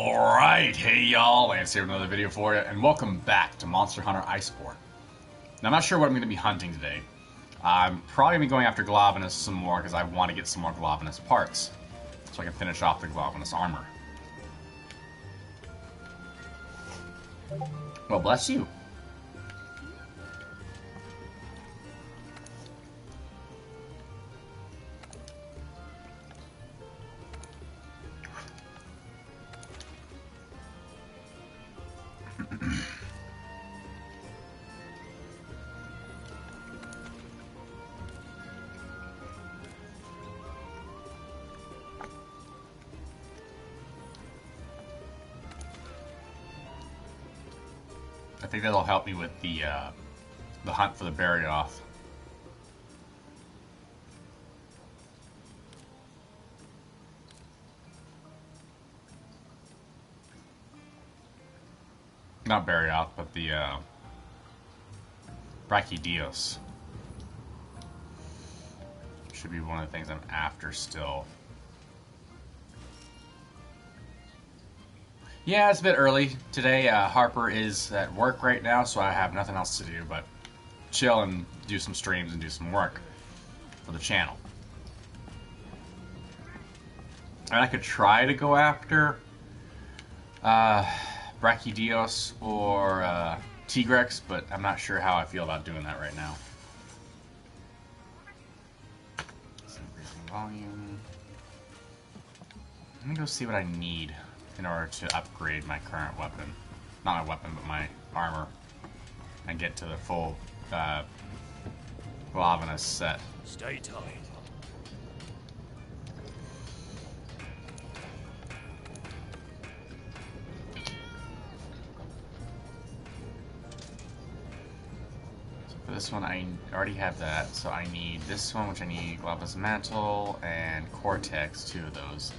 Alright, hey y'all, Lance here with another video for you, and welcome back to Monster Hunter Iceborne. Now, I'm not sure what I'm going to be hunting today. I'm probably going to be going after Glavenus some more, because I want to get some more Glavenus parts, so I can finish off the Glavenus armor. Well, bless you. I think that'll help me with the hunt for the Barioth. Not Barioth, but the Brachydios. Should be one of the things I'm after still. Yeah, it's a bit early today. Harper is at work right now, so I have nothing else to do but chill and do some streams and do some work for the channel. And I could try to go after Brachydios or Tigrex, but I'm not sure how I feel about doing that right now. Increasing volume. Let me go see what I need in order to upgrade my current weapon. Not my weapon, but my armor. And get to the full Glavenus set. Stay tight. So for this one, I already have that. So I need this one, which I need Glavenus Mantle and Cortex, 2 of those.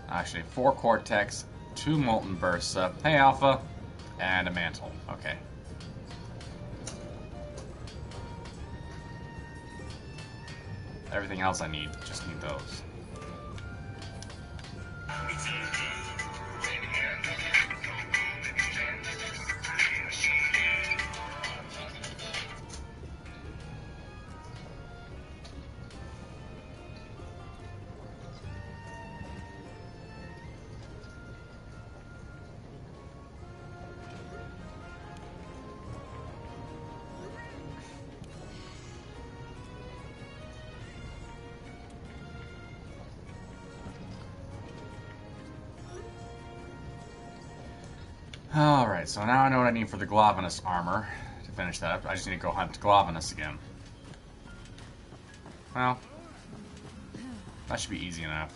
Actually, 4 Cortex, 2 Molten Bursa, hey Alpha, and a Mantle. Okay. Everything else I need, just need those. Alright, so now I know what I need for the Glavenus armor to finish that up. I just need to go hunt Glavenus again. Well, that should be easy enough.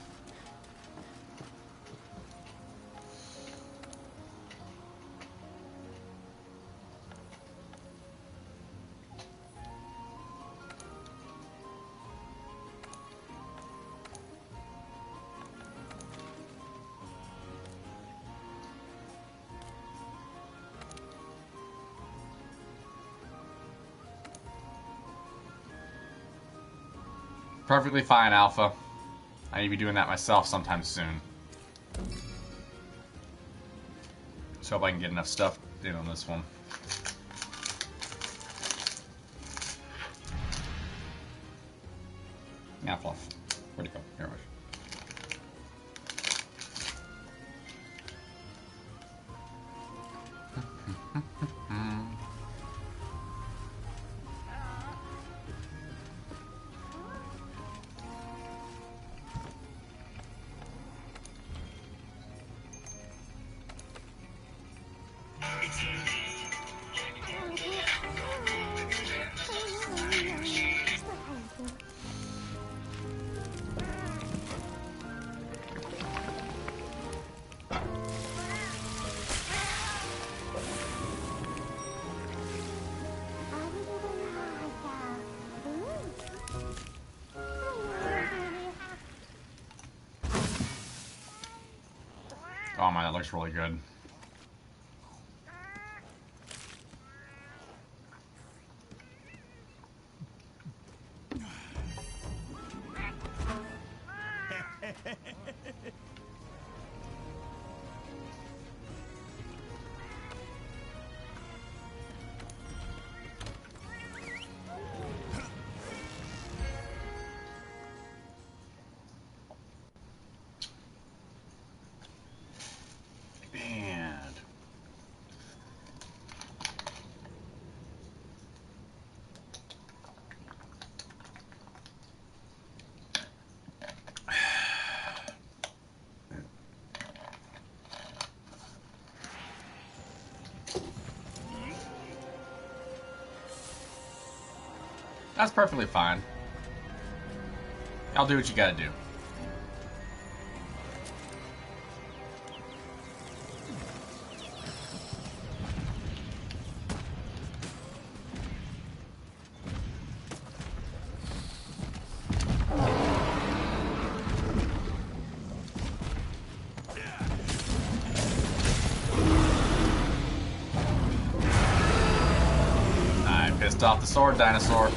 Perfectly fine, Alpha. I need to be doing that myself sometime soon. So hope I can get enough stuff in on this one. Yeah, Fluff. Where'd it go? Here it was. Oh man, that looks really good. That's perfectly fine. I'll do what you gotta do. I pissed off the sword dinosaur.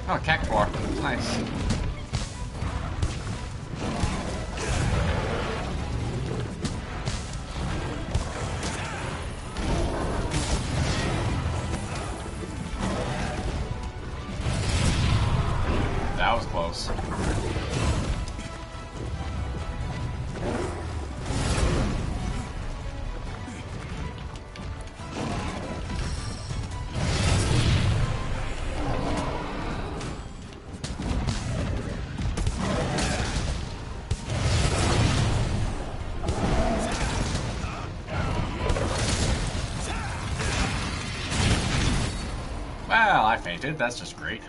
Oh, cactuar. Nice. That was close. Well, I fainted. That's just great.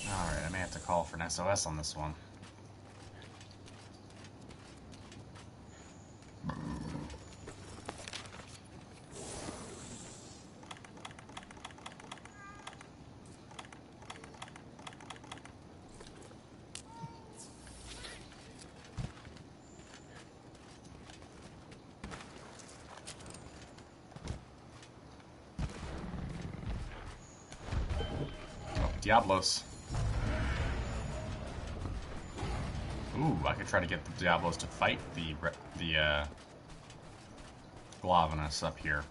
Alright, I may have to call for an SOS on this one. Diablos. Ooh, I could try to get the Diablos to fight the Glavenus up here.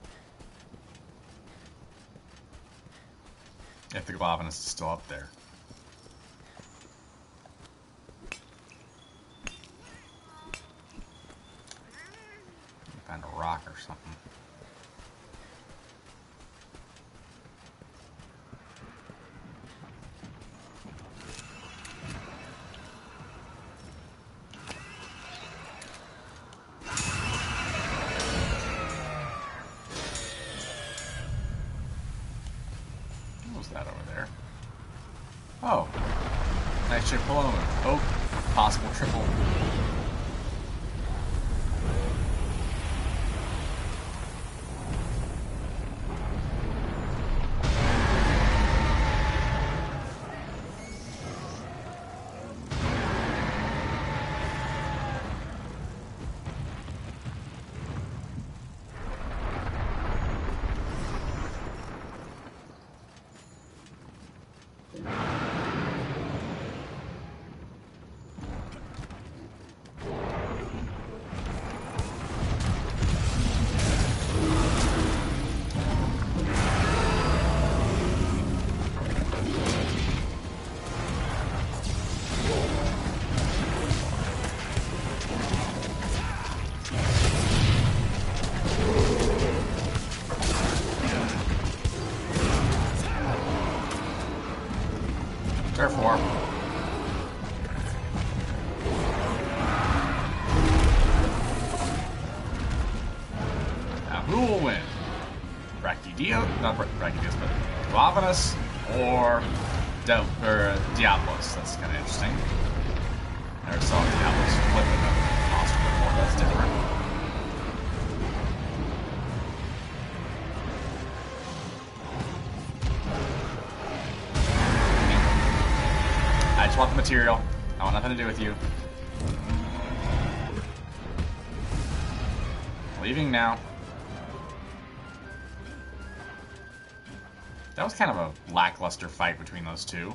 If the Glavenus is still up there. Find a rock or something. That over there. Oh, nice ship alone. Oh, possible triple. not Brachydios, but Glavenus or Diablos. That's kind of interesting. Never saw Diablos flip in a monster before. That's different. I just want the material. I want nothing to do with you. Leaving now. That was kind of a lackluster fight between those two.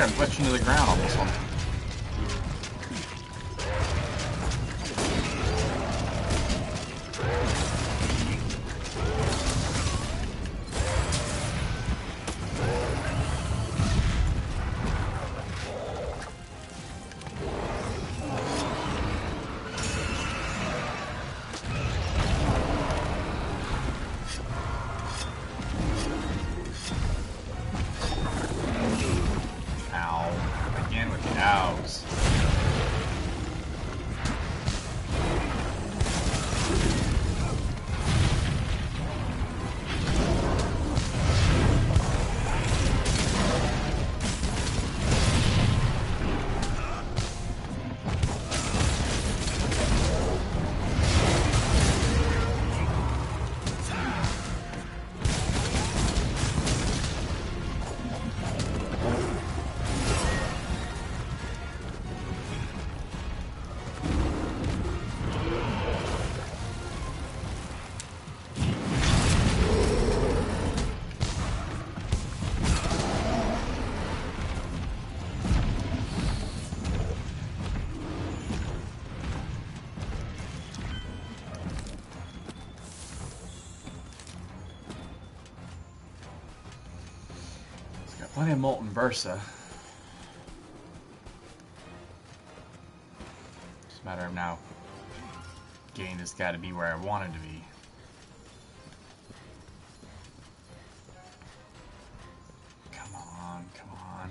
I'm glitching to the ground on this one. Plenty of Molten Bursa. Just a matter of now getting this guy to be where I want him to be. Come on, come on.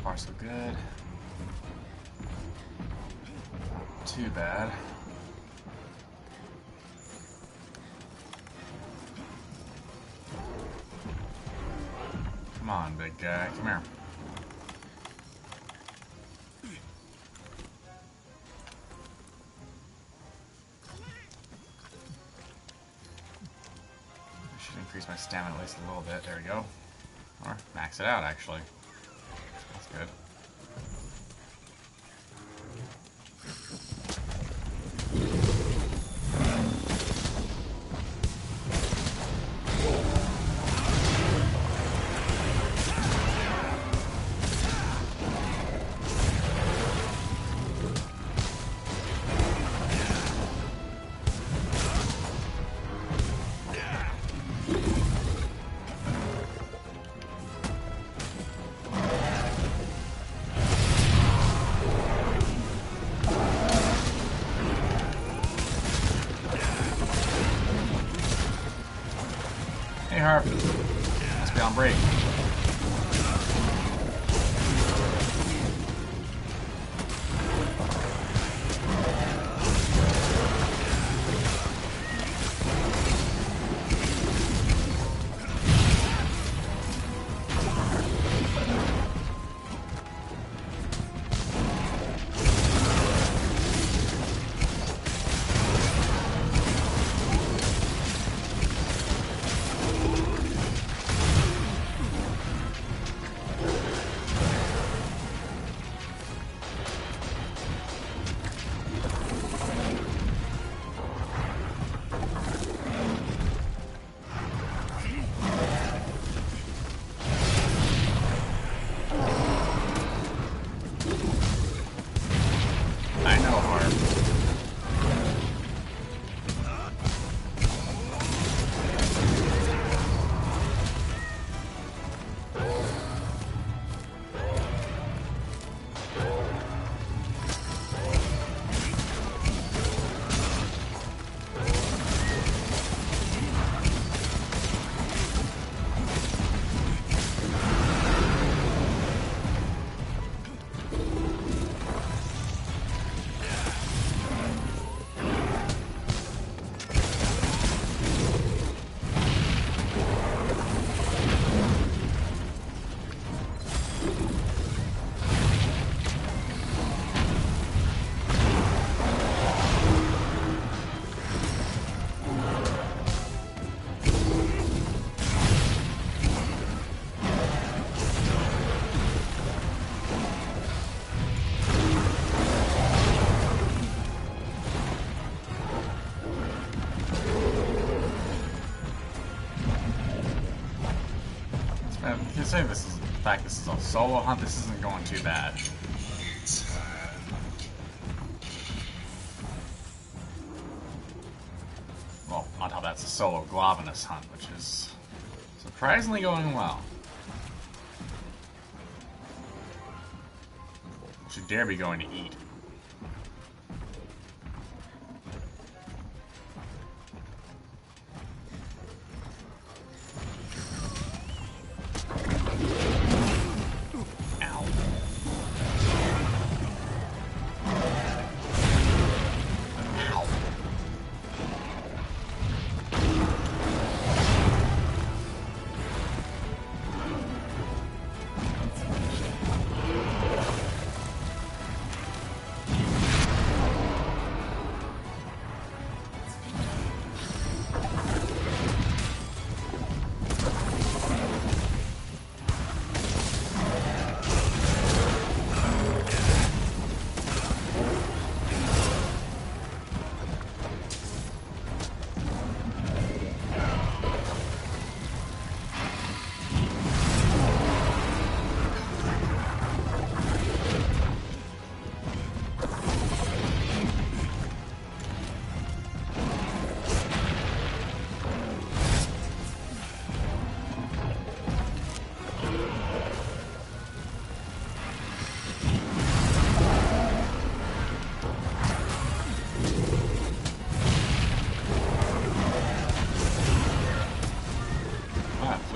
far so good. Too bad. Come on, big guy. Come here. I should increase my stamina at least a little bit. There we go. Or max it out, actually. That's good. Hey, Harp. Must be on break. Say this is, in fact, this is a solo hunt. This isn't going too bad. Well, on top of that's a solo Glavenus hunt, which is surprisingly going well. Should dare be going to eat.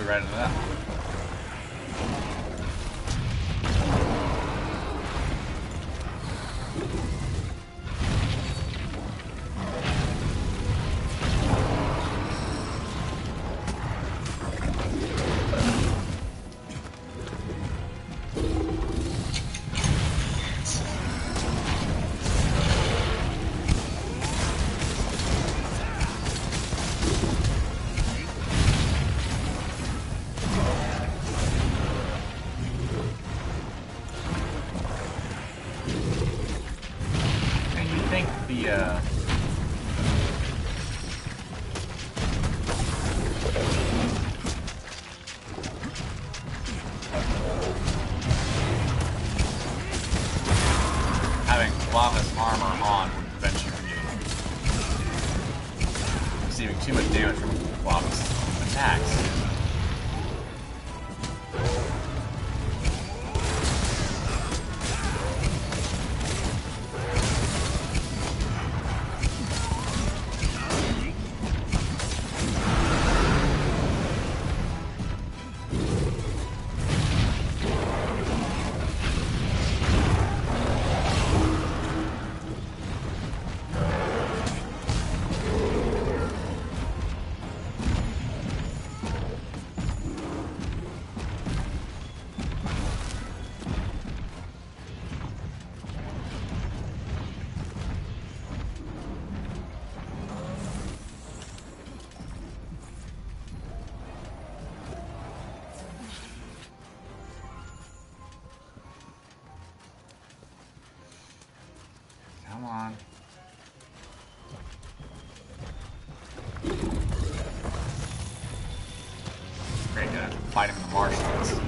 Right into that. attacks. Come on. Great, gonna fight him in the marshlands.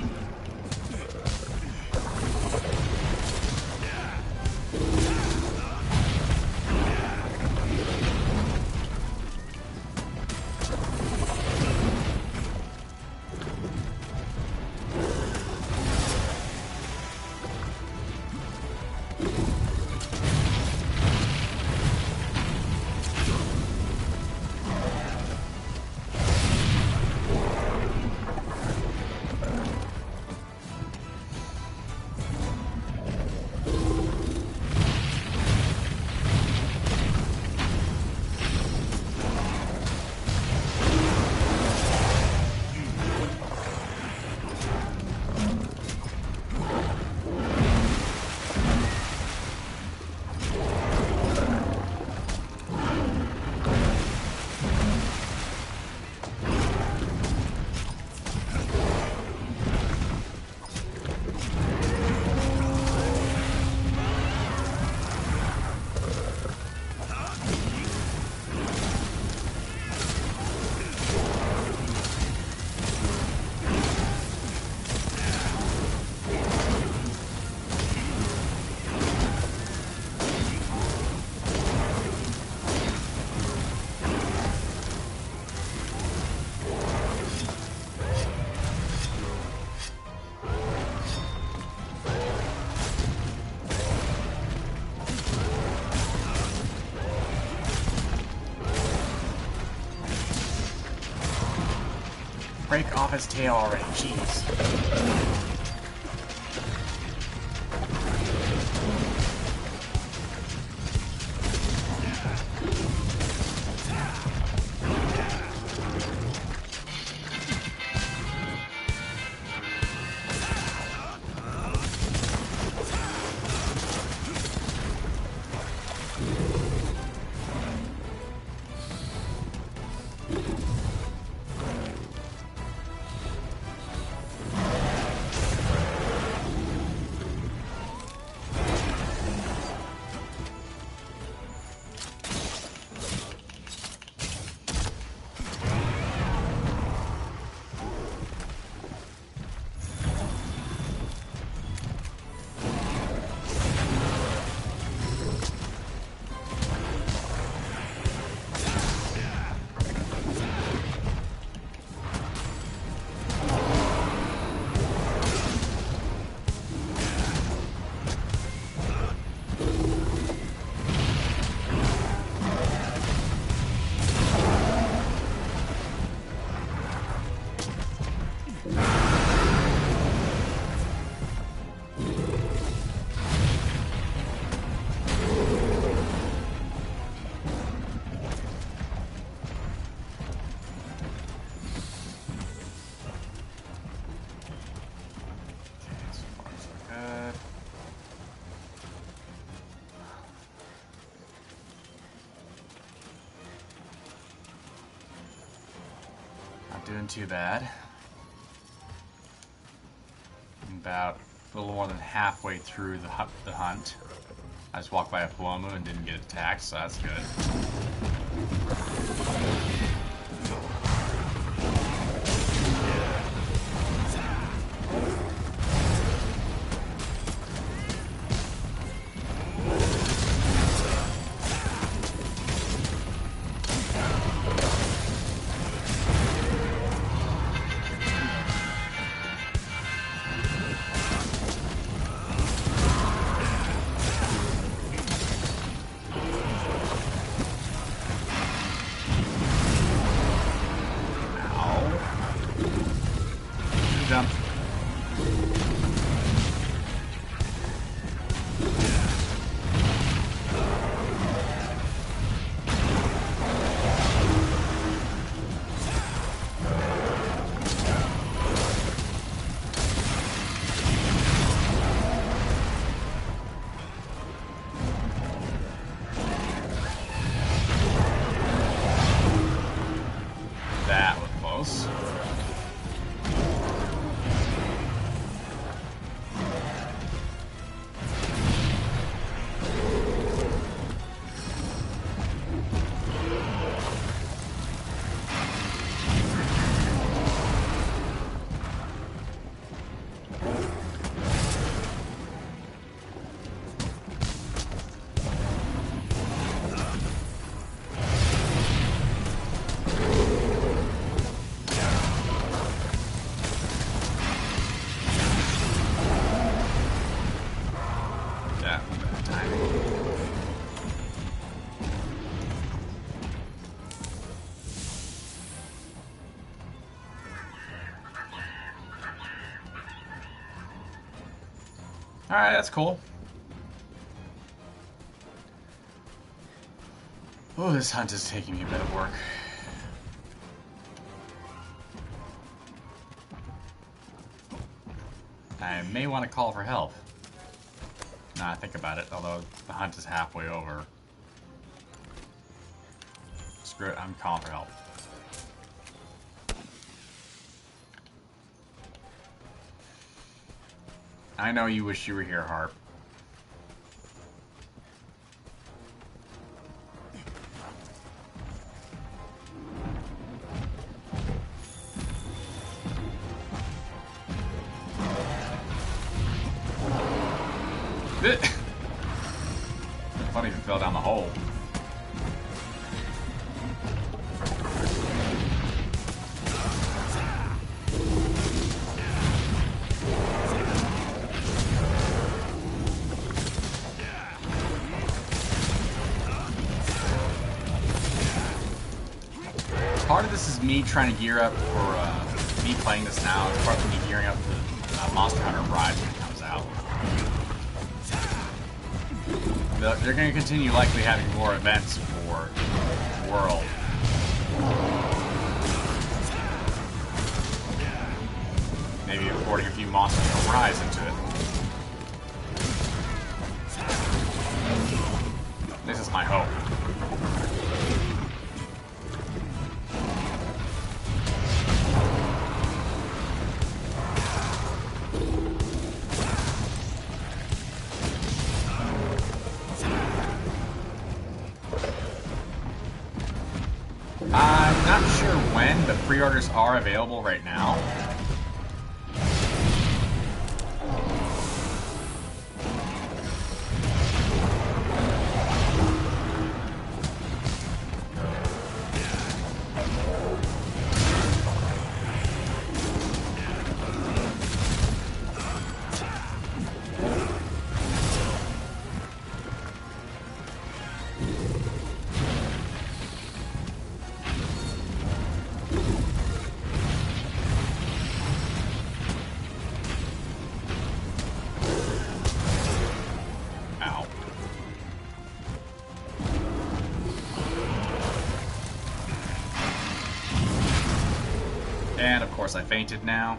Break off his tail already, jeez. Doing too bad. I'm about a little more than halfway through the hunt. I just walked by a Puomu and didn't get attacked, so that's good. jump. That was close. Alright, that's cool. Oh, this hunt is taking me a bit of work. I may want to call for help. Now I think about it, although the hunt is halfway over. Screw it, I'm calling for help. I know you wish you were here, Harp. Funny if it fell down the hole. Part of this is me trying to gear up for me playing this now. It's part of me gearing up for Monster Hunter Rise when it comes out. They're going to continue likely having more events for the world. Maybe importing a few monsters from Rise into it. This is my hope. I'm not sure when, but pre-orders are available right now. And of course I fainted now.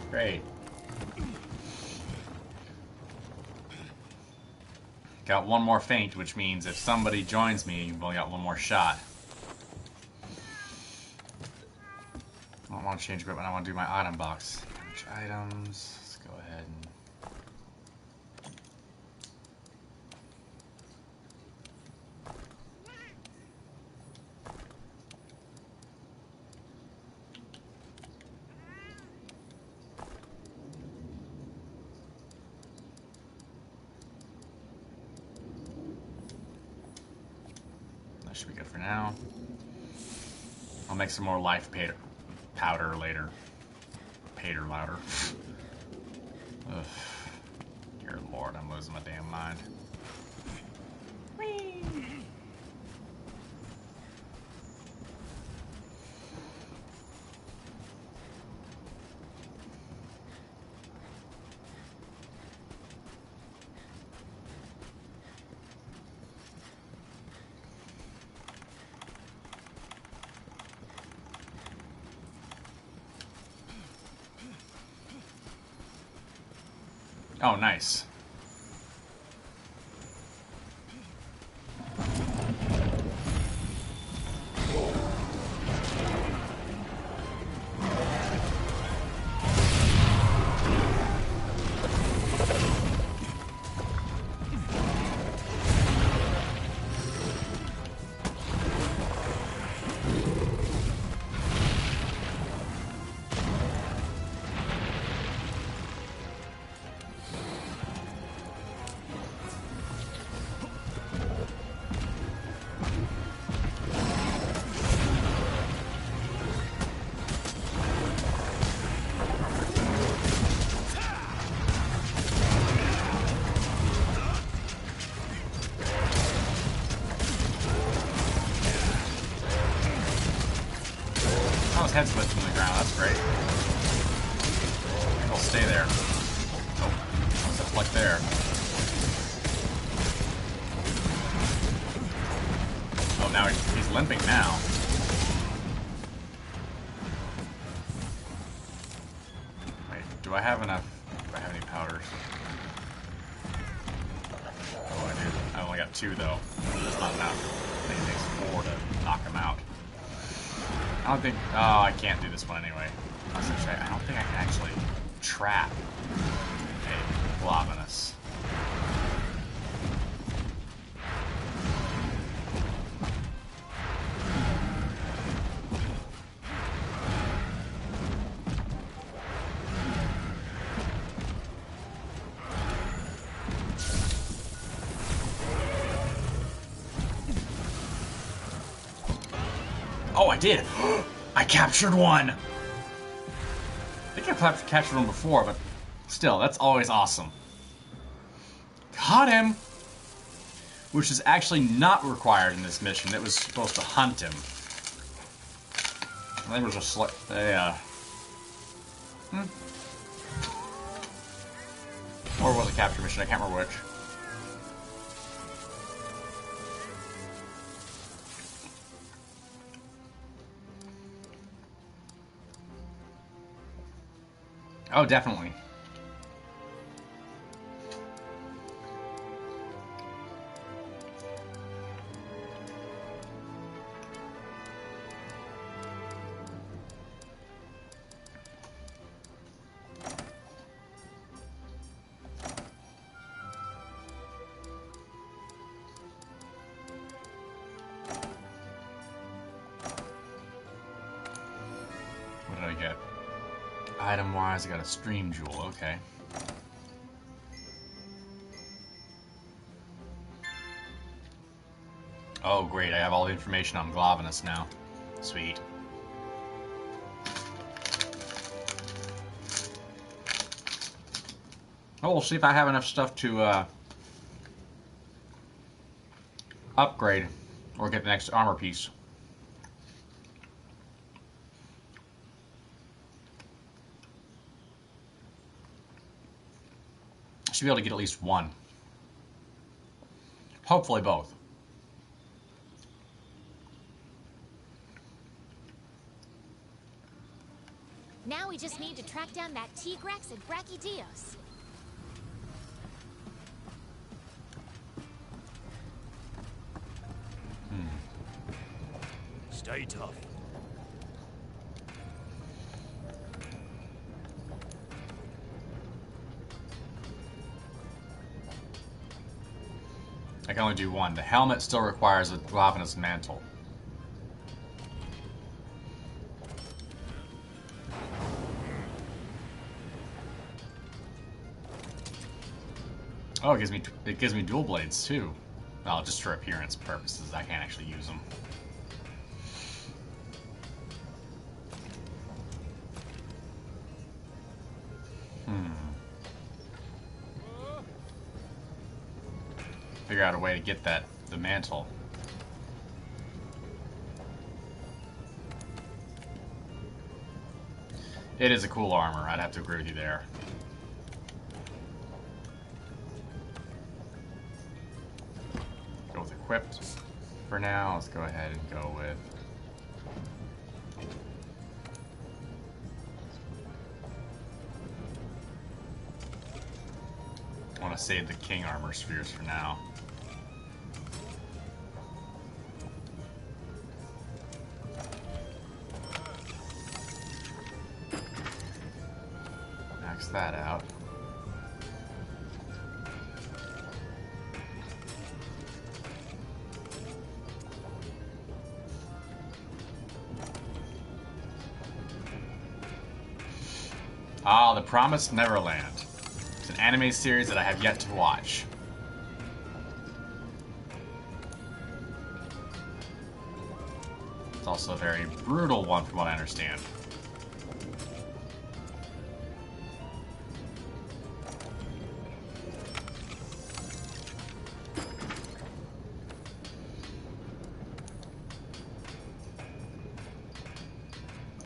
Great. Got one more faint, which means if somebody joins me, you've only got one more shot. I don't want to change equipment, I want to do my item box. Which items? Let's go ahead and... should be good for now. I'll make some more life powder later. Pater louder. Ugh. Dear Lord, I'm losing my damn mind. Whee! Oh, nice. Oh, his head's lifted from the ground. That's great. He'll stay there. Oh, what's that flick there? Oh, now he's limping now. Wait, do I have enough? Do I have any powders? Oh, I do. I only got 2 though. That's not enough. I think it takes 4 to knock him out. I don't think... Oh, I can't do this one anyway. I don't think I can actually trap a Glovinus. Oh, I did! I captured one! I think I've captured one before, but still, that's always awesome. Caught him! Which is actually not required in this mission. It was supposed to hunt him. I think it was just like... Or was it a capture mission? I can't remember which. Oh, definitely. What did I get? Item-wise, I got a stream jewel, okay. Oh, great, I have all the information on Glovinus now. Sweet. Oh, we'll see if I have enough stuff to, upgrade, or get the next armor piece. Should be able to get at least one. Hopefully both. Now we just need to track down that Tigrex and Brachydios. Stay tough. I can only do one. The helmet still requires a Glovinus mantle. Oh, it gives me dual blades too. Well, just for appearance purposes. I can't actually use them. Figure out a way to get the mantle. It is a cool armor. I'd have to agree with you there. Go with equipped for now. Let's go ahead and go with... want to save the king armor spheres for now. Max that out. Ah, The Promised Neverland. It's an anime series that I have yet to watch. It's also a very brutal one from what I understand.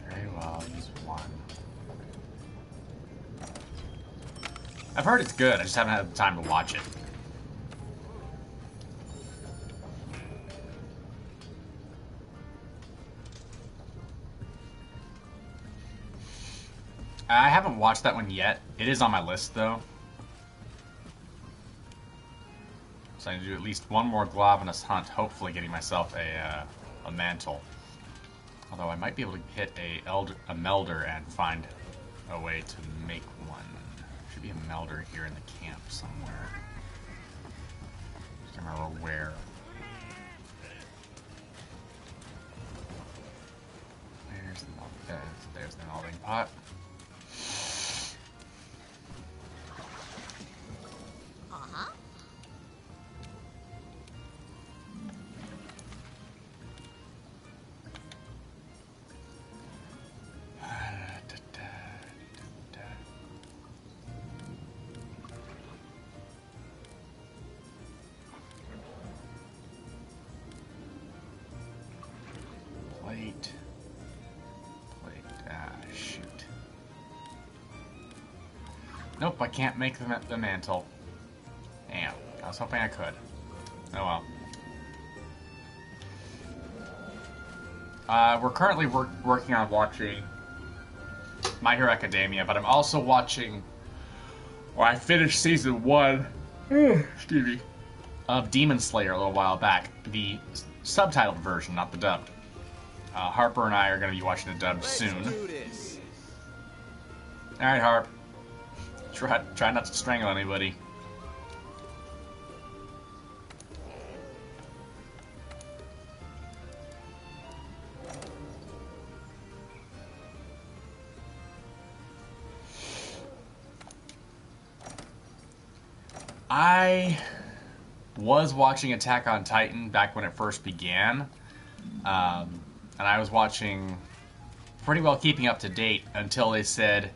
Very well, use one. I've heard it's good, I just haven't had the time to watch it. I haven't watched that one yet. It is on my list, though. So I need to do at least one more Glavenus hunt, hopefully getting myself a mantle. Although I might be able to hit a melder and find a way to make one. Should be a melder here in the camp somewhere. Just can't remember where. There's the melding pot. Shoot. Nope, I can't make the mantle. Damn, I was hoping I could. Oh well. We're currently working on watching My Hero Academia, but I'm also watching, or I finished season 1, excuse me, of Demon Slayer a little while back. The subtitled version, not the dubbed. Harper and I are going to be watching the dub soon. Alright, Harp. Try not to strangle anybody. I was watching Attack on Titan back when it first began. And I was watching, pretty well keeping up to date until they said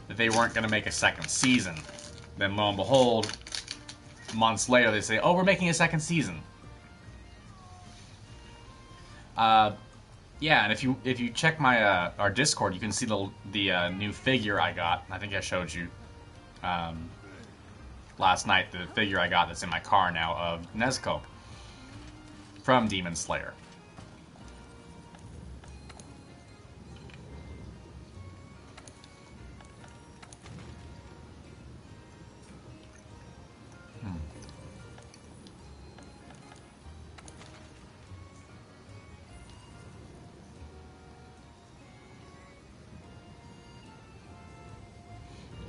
that they weren't going to make a second season. Then lo and behold, months later they say, oh, we're making a second season. Yeah, and if you check my our Discord, you can see the new figure I got. I think I showed you last night, the figure I got that's in my car now of Nezuko from Demon Slayer.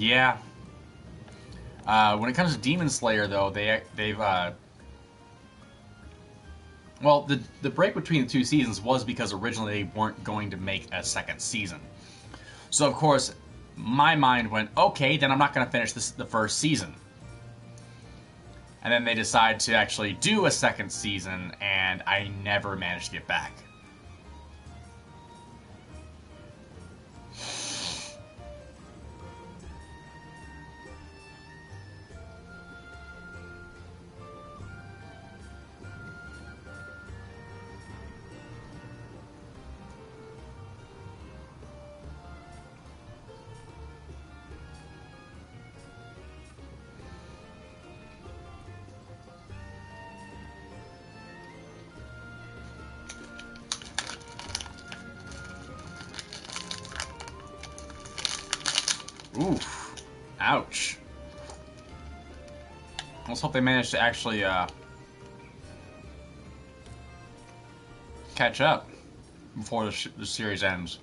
Yeah. When it comes to Demon Slayer, though, they've well, the break between the two seasons was because originally they weren't going to make a second season. So of course, my mind went, okay, then I'm not going to finish the first season. And then they decide to actually do a second season, and I never managed to get back. Oof. Ouch. Let's hope they manage to actually catch up before the series ends.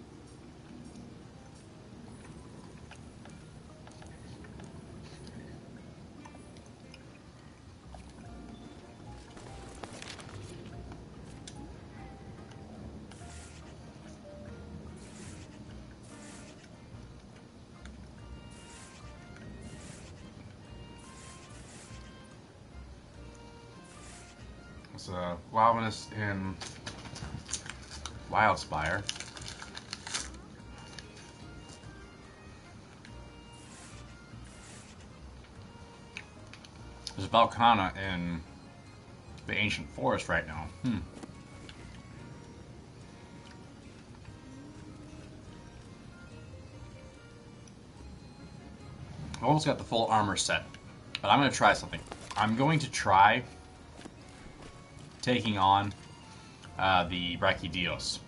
It's a Wildness in Wildspire. There's Valkana in the Ancient Forest right now. I've almost got the full armor set, but I'm going to try something. I'm going to try taking on the Brachydios.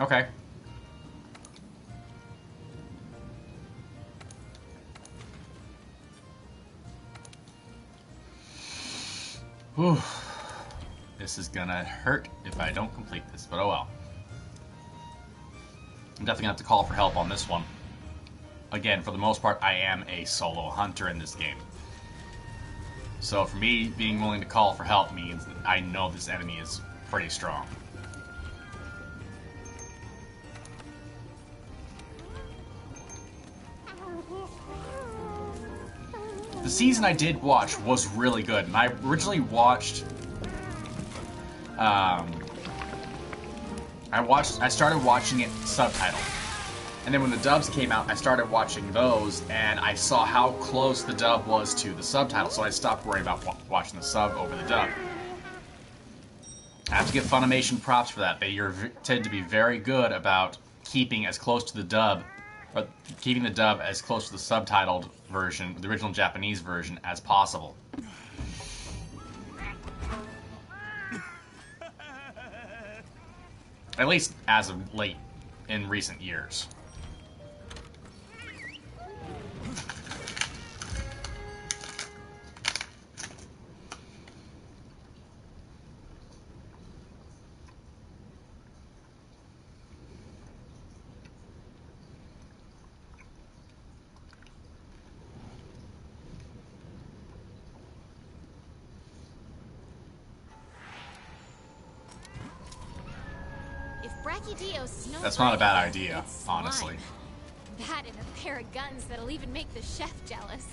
Okay. Whew. This is gonna hurt if I don't complete this, but oh well. I'm definitely gonna have to call for help on this one. Again, for the most part, I am a solo hunter in this game. So for me, being willing to call for help means that I know this enemy is pretty strong. The season I did watch was really good, and I originally watched... I started watching it subtitled. And then when the dubs came out, I started watching those, and I saw how close the dub was to the subtitle, so I stopped worrying about watching the sub over the dub. I have to give Funimation props for that. They tend to be very good about keeping as close to the dub, or keeping the dub as close to the subtitled version, the original Japanese version, as possible. At least as of late, in recent years. That's not a bad idea, honestly. That and a pair of guns that'll even make the chef jealous.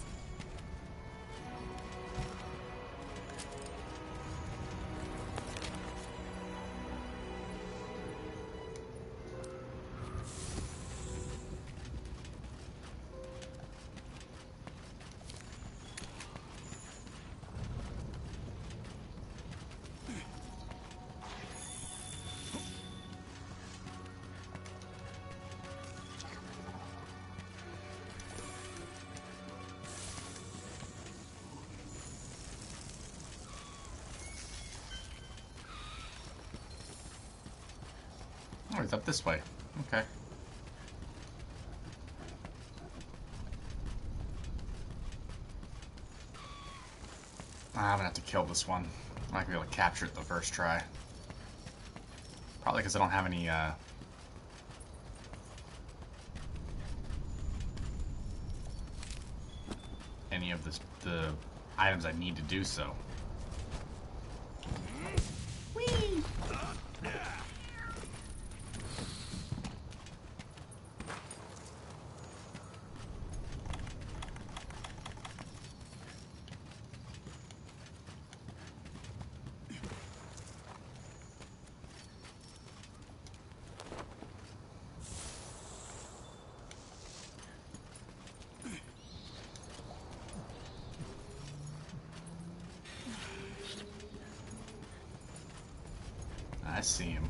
Oh, it's up this way. Okay. I'm gonna have to kill this one. I'm not gonna be able to capture it the first try. Probably because I don't have any of the items I need to do so. Whee! I see him.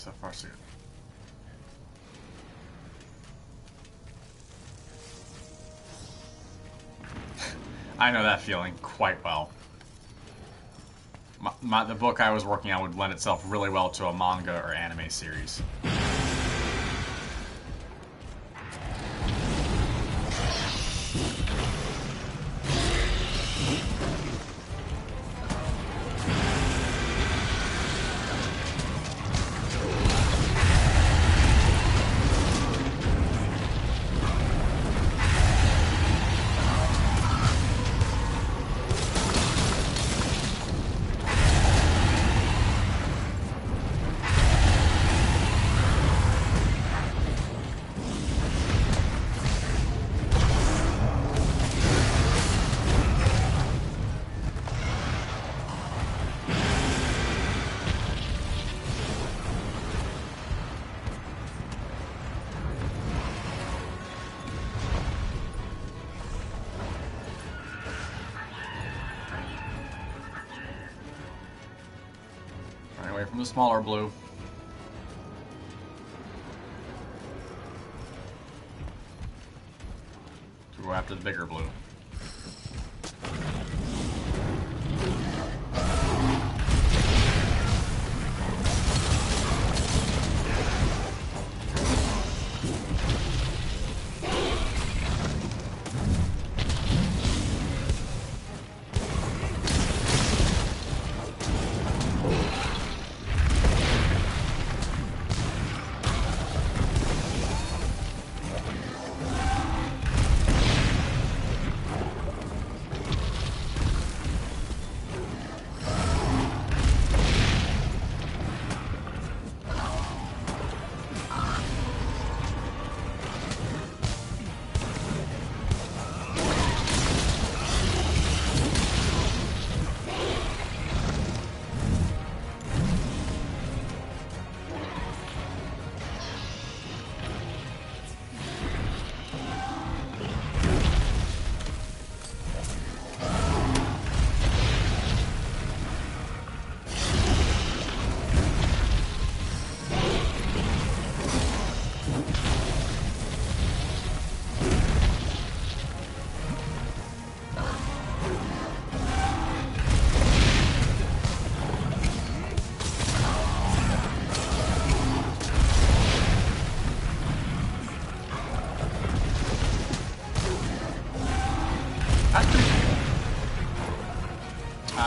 So far, so good. I know that feeling quite well. The book I was working on would lend itself really well to a manga or anime series. Away from the smaller blue. To go after the bigger blue.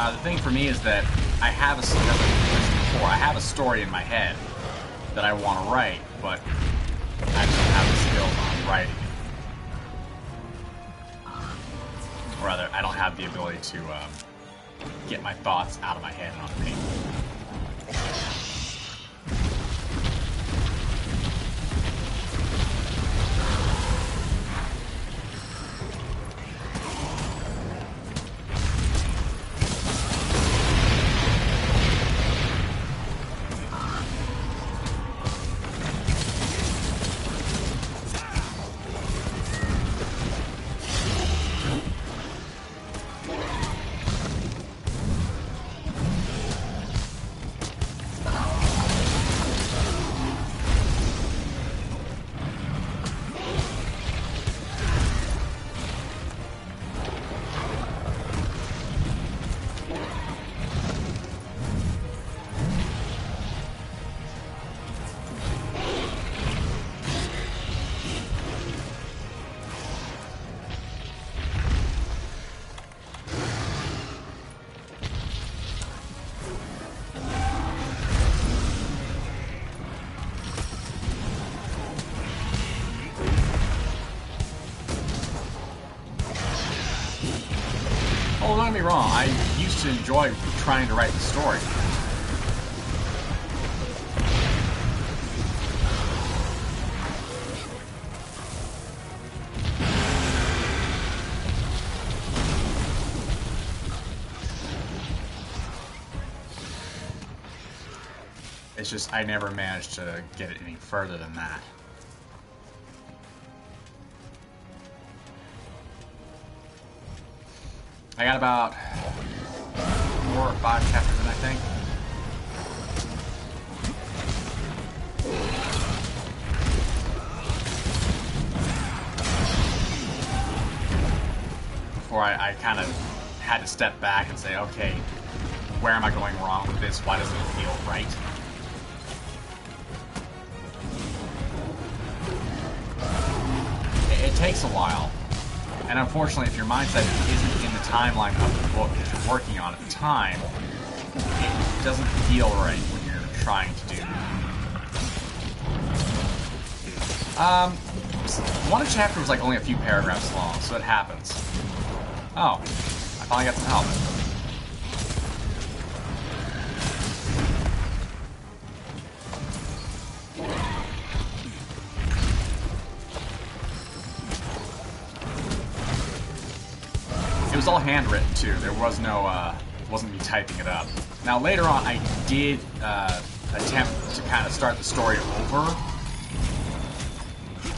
The thing for me is that I have a story in my head that I want to write, but I just don't have the skills on writing it. Or rather, I don't have the ability to get my thoughts out of my head and on paper. Oh, don't get me wrong, I used to enjoy trying to write the story. It's just I never managed to get it any further than that. I got about 4 or 5 chapters in, I think. before I kind of had to step back and say, okay, where am I going wrong with this? Why doesn't it feel right? It takes a while. And unfortunately, if your mindset isn't in the timeline of the book that you're working on at the time, it doesn't feel right when you're trying to do. One chapter was like only a few paragraphs long, so it happens. Oh, I finally got some help. It was all handwritten too. There was no, wasn't me typing it up. Now later on, I did attempt to kind of start the story over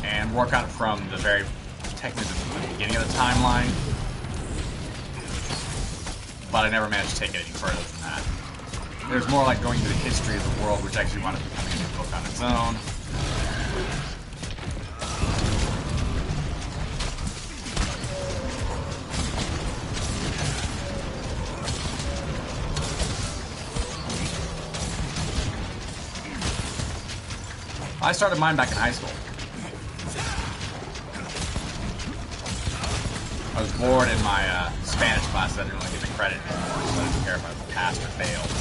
and work on it from the very technically the beginning of the timeline, but I never managed to take it any further than that. There's more like going into the history of the world, which actually wound up becoming a new book on its own. I started mine back in high school. I was bored in my Spanish class. I didn't really get the credit anymore, so I didn't care if I passed or failed.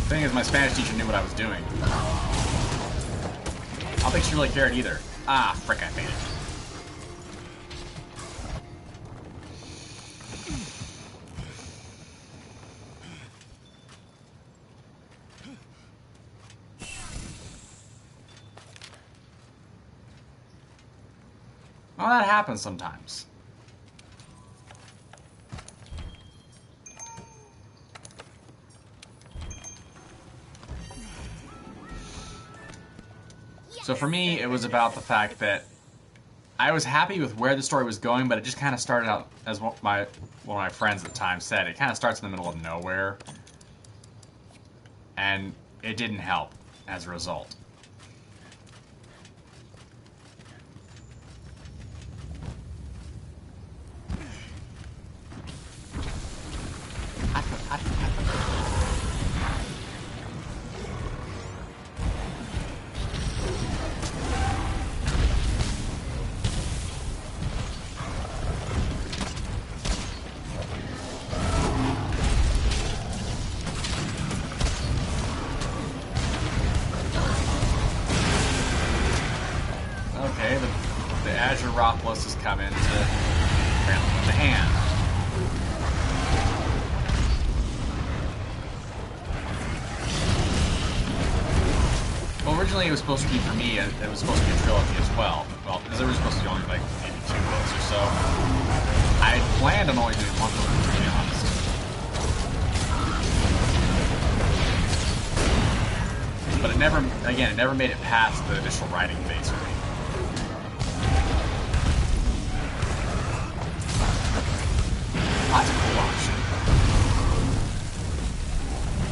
The thing is, my Spanish teacher knew what I was doing. I don't think she really cared either. Ah, frick, I failed. Well, that happens sometimes. So for me, it was about the fact that I was happy with where the story was going, but it just kind of started out, as one of my friends at the time said, it kind of starts in the middle of nowhere, and it didn't help as a result. Okay, the Azuropolis has come into apparently the hand. Well, originally it was supposed to be for me, it was supposed to be a trilogy as well. Well, because there was supposed to be only like maybe 2 books or so. I planned on only doing 1 book, to be honest. But it never made it past the initial writing phase for me. That's a cool option.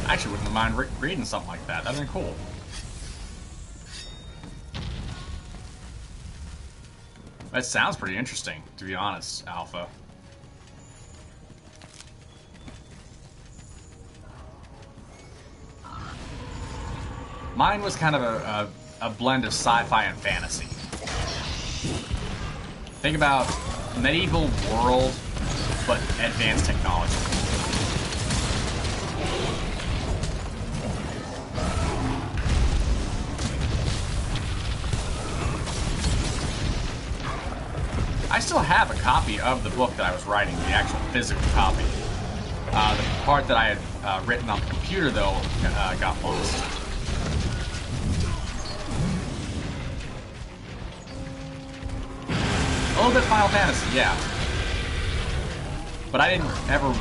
I actually wouldn't mind reading something like that. That'd be cool. That sounds pretty interesting, to be honest, Alpha. Mine was kind of a blend of sci-fi and fantasy. Think about medieval world, but advanced technology. I still have a copy of the book that I was writing, the actual physical copy. The part that I had written on the computer, though, got lost. A little bit Final Fantasy, yeah. But I didn't ever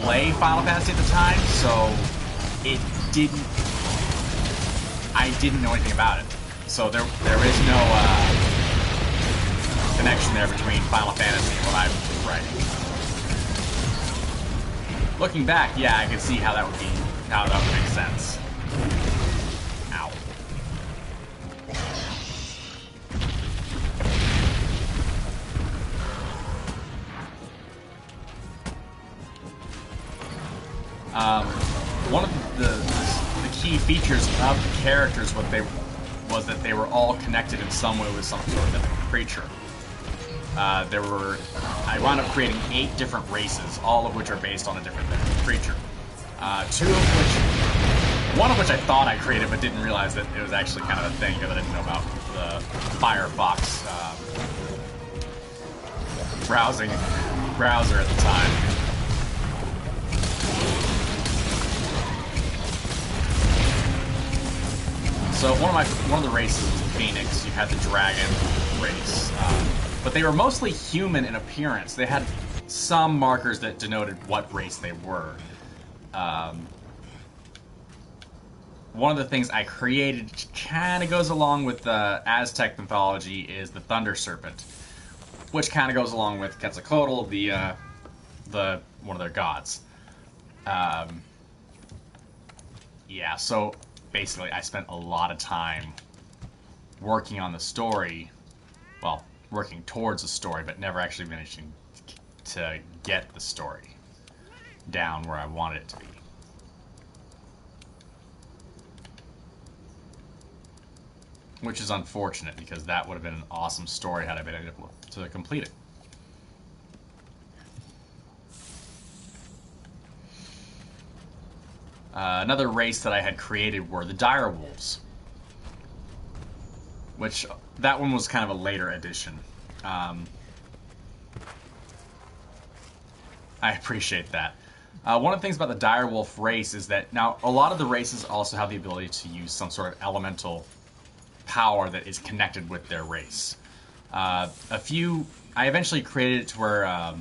play Final Fantasy at the time, so it didn't. I didn't know anything about it, so there is no connection there between Final Fantasy and what I'm writing. Looking back, yeah, I can see how that would make sense. Ow. One of the key features of the characters was that they were all connected in some way with some sort of creature. I wound up creating 8 different races, all of which are based on a different creature. One of which I thought I created, but didn't realize that it was actually kind of a thing because I didn't know about the Firefox browser at the time. So one of the races was the Phoenix. You had the Dragon race, but they were mostly human in appearance. They had some markers that denoted what race they were. One of the things I created kind of goes along with the Aztec mythology is the Thunder Serpent, which kind of goes along with Quetzalcoatl, the one of their gods. Yeah, so basically I spent a lot of time working on the story, well, working towards the story, but never actually managing to get the story down where I wanted it to be. Which is unfortunate, because that would have been an awesome story had I been able to complete it. Another race that I had created were the Dire Wolves, which that one was kind of a later addition. I appreciate that. One of the things about the Dire Wolf race is that now a lot of the races also have the ability to use some sort of elemental power that is connected with their race. I eventually created it to where, I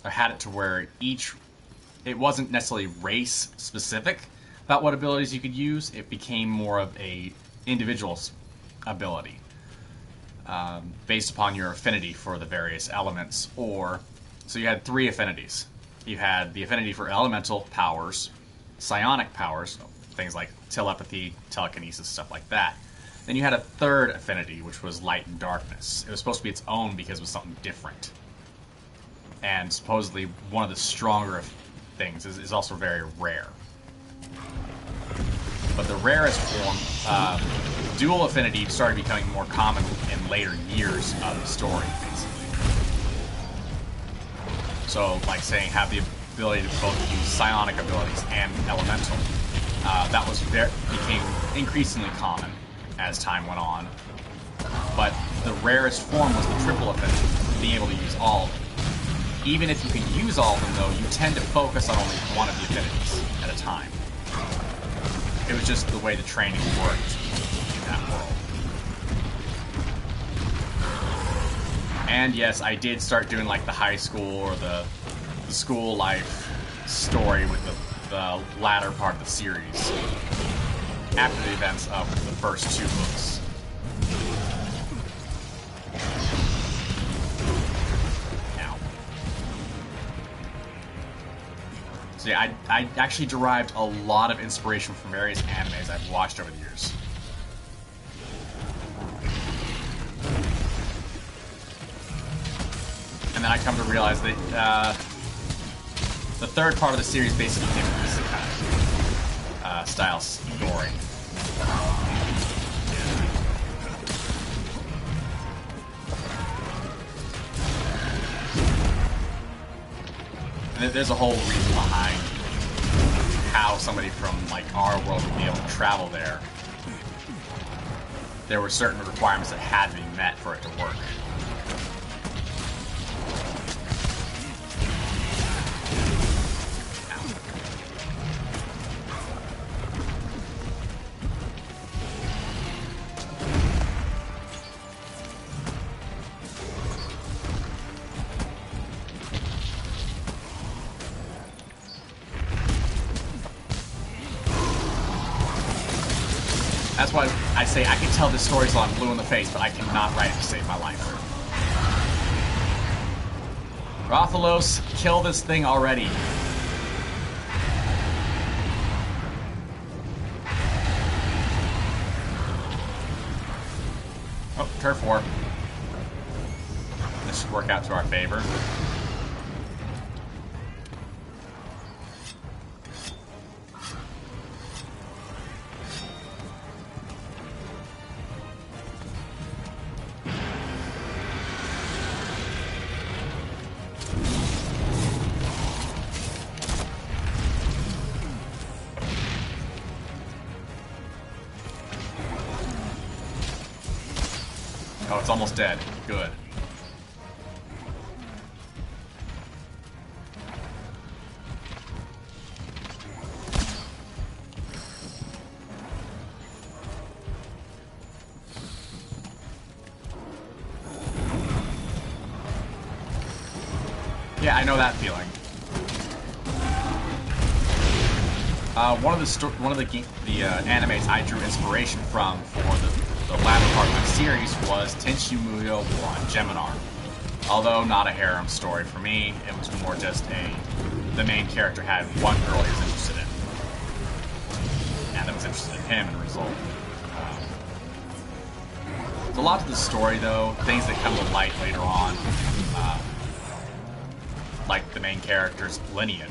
had it to where it wasn't necessarily race specific about what abilities you could use. It became more of a individual's ability based upon your affinity for the various elements. So you had 3 affinities. You had the affinity for elemental powers, psionic powers, things like telepathy, telekinesis, stuff like that. Then you had a 3rd affinity, which was light and darkness. It was supposed to be its own because it was something different. And supposedly one of the stronger things is also very rare. But the rarest form, dual affinity, started becoming more common in later years of the story, basically. So, like saying, have the ability to both use psionic abilities and elemental. That became increasingly common as time went on. But the rarest form was the triple affinity, being able to use all of them. Even if you could use all of them, though, you tend to focus on only one of the affinities at a time. It was just the way the training worked in that world. And yes, I did start doing like the high school or the school life story with the latter part of the series after the events of the first 2 books. So yeah, I actually derived a lot of inspiration from various animes I've watched over the years. And then I come to realize that the 3rd part of the series basically came with this kind of style story. And there's a whole reason behind how somebody from like our world would be able to travel there. There were certain requirements that had to be met for it to work. That's why I say I can tell this story till I'm blue in the face, but I cannot write it to save my life. Rathalos, kill this thing already. Oh, turf war. This should work out to our favor. Oh, it's almost dead. Good. Yeah, I know that feeling. One of the animes I drew inspiration from for the latter part of my series was Tenchi Muyo 1 Geminar. Although not a harem story for me, it was more just the main character had one girl he was interested in, and that was interested in him as a result. There's a lot to the story though, things that come to light later on, like the main character's lineage,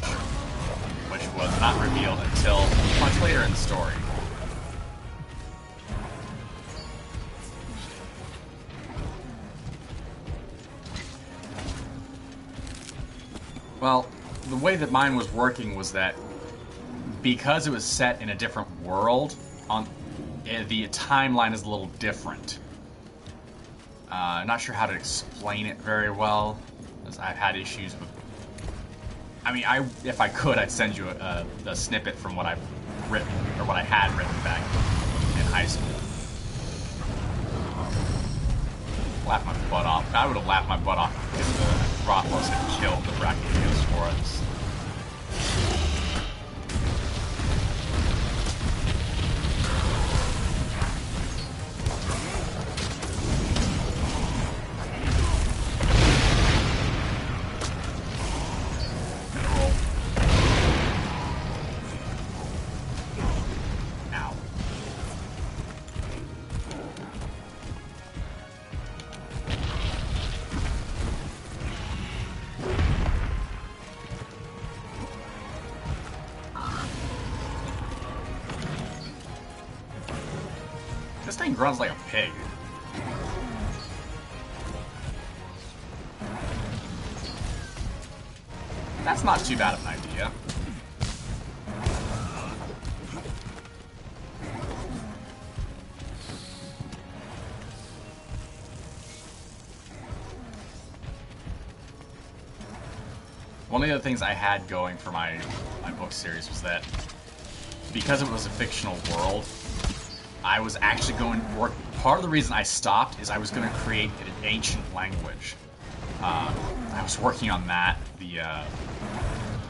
which was not revealed until much later in the story. Well, the way that mine was working was that because it was set in a different world, the timeline is a little different. I'm not sure how to explain it very well, as I've had issues with. I mean, if I could, I'd send you a snippet from what I've written, or what I had written back in high school. Laughed my butt off. I would have laughed my butt off if the Rathalos had killed the Brachydios for us. This thing grunts like a pig. That's not too bad of an idea. One of the other things I had going for my book series was that because it was a fictional world, I was actually going to work. Part of the reason I stopped is I was going to create an ancient language. I was working on that.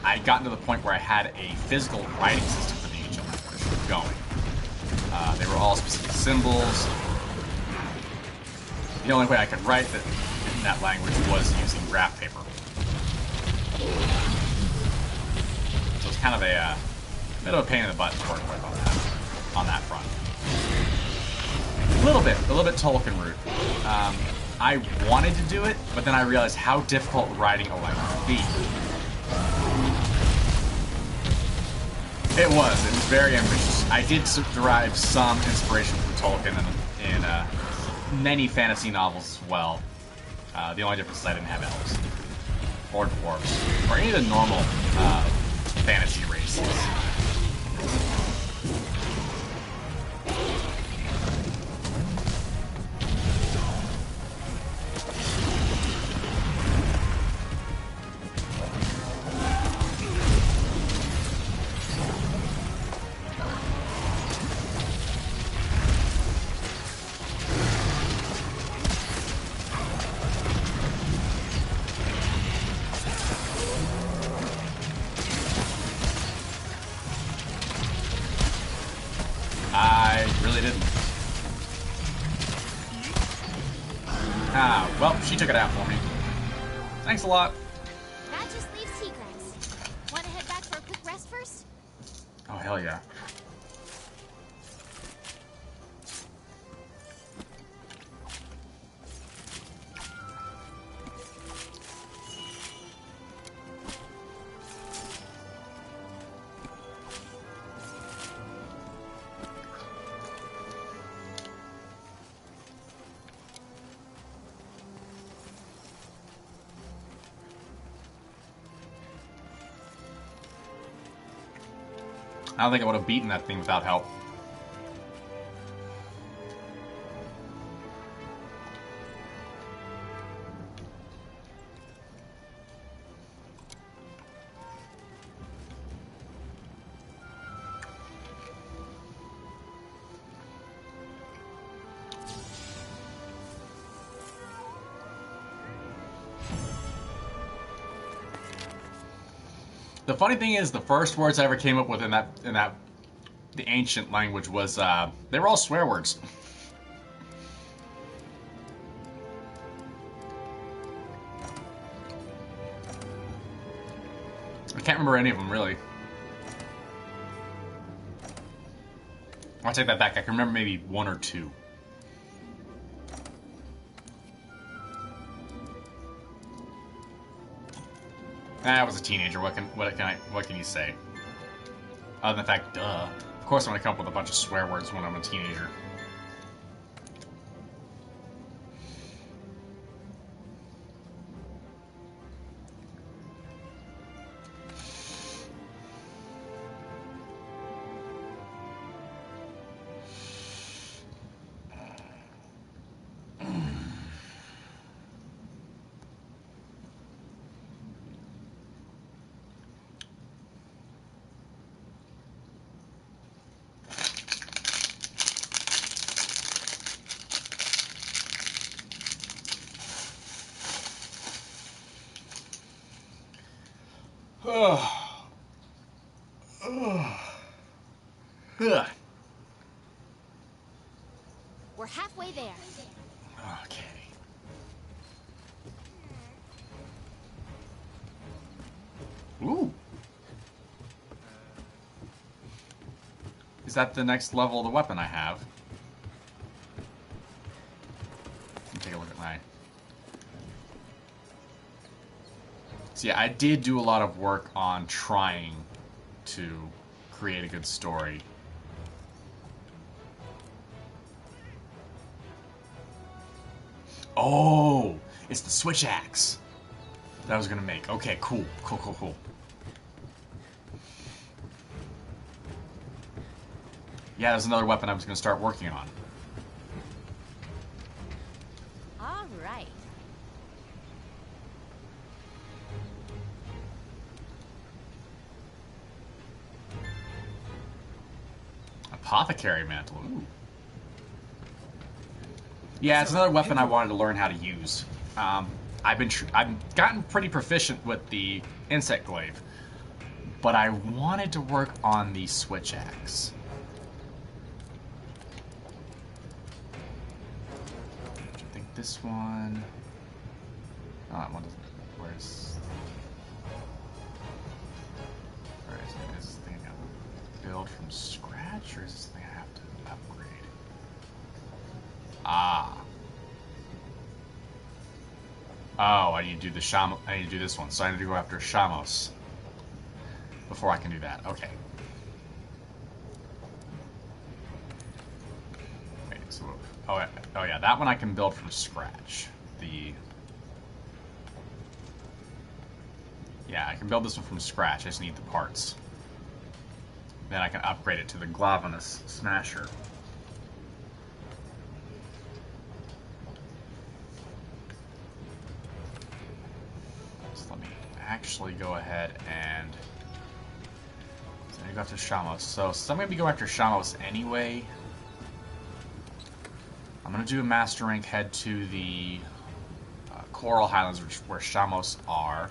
I had gotten to the point where I had a physical writing system for the ancient language going. They were all specific symbols. The only way I could write in that language was using graph paper. So it's kind of a bit of a pain in the butt to work with on that front. A little bit Tolkien route. I wanted to do it, but then I realized how difficult writing a language would be. It was very ambitious. I did derive some inspiration from Tolkien in many fantasy novels as well. The only difference is I didn't have elves, or dwarves, or any of the normal fantasy races. really didn't. Ah, well, she took it out for me. Thanks a lot. That just leaves T-Grex. Want to head back for a quick rest first? Oh, hell yeah. I don't think I would have beaten that thing without help. The funny thing is, the first words I ever came up with in the ancient language was they were all swear words. I can't remember any of them really. I'll take that back. I can remember maybe one or two. I was a teenager. What can you say? Other than the fact, duh. Of course, I'm gonna come up with a bunch of swear words when I'm a teenager. We're halfway there. Okay. Ooh. Is that the next level of the weapon I have? Let me take a look at my... See, I did do a lot of work on trying to create a good story. Oh, it's the switch axe that I was gonna make. Okay, cool. Yeah, there's another weapon I was gonna start working on. All right. Apothecary mantle. Ooh. Yeah, it's another weapon I wanted to learn how to use. I've gotten pretty proficient with the insect glaive, but I wanted to work on the switch axe. I think this one. Oh, that one doesn't. Where is it? Is this thing I gotta build from scratch, or is this thing I have to upgrade? Ah. Oh, I need to do the I need to do this one, so I need to go after Shamos before I can do that. Okay. Wait, so oh yeah, that one I can build from scratch. Yeah, I can build this one from scratch. I just need the parts. Then I can upgrade it to the Glavenus Smasher. Let me actually go ahead and so I go after Shamos. So since I'm going to be going after Shamos anyway, I'm going to do a Master Rank, head to the Coral Highlands, where Shamos are.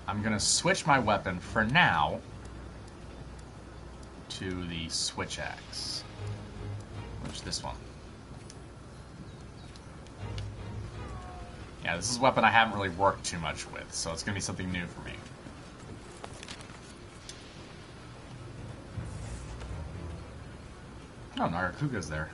I'm going to switch my weapon for now to the Switch Axe. Which this one? Yeah, this is a weapon I haven't really worked too much with, so it's gonna be something new for me. Oh, Narakuga's there.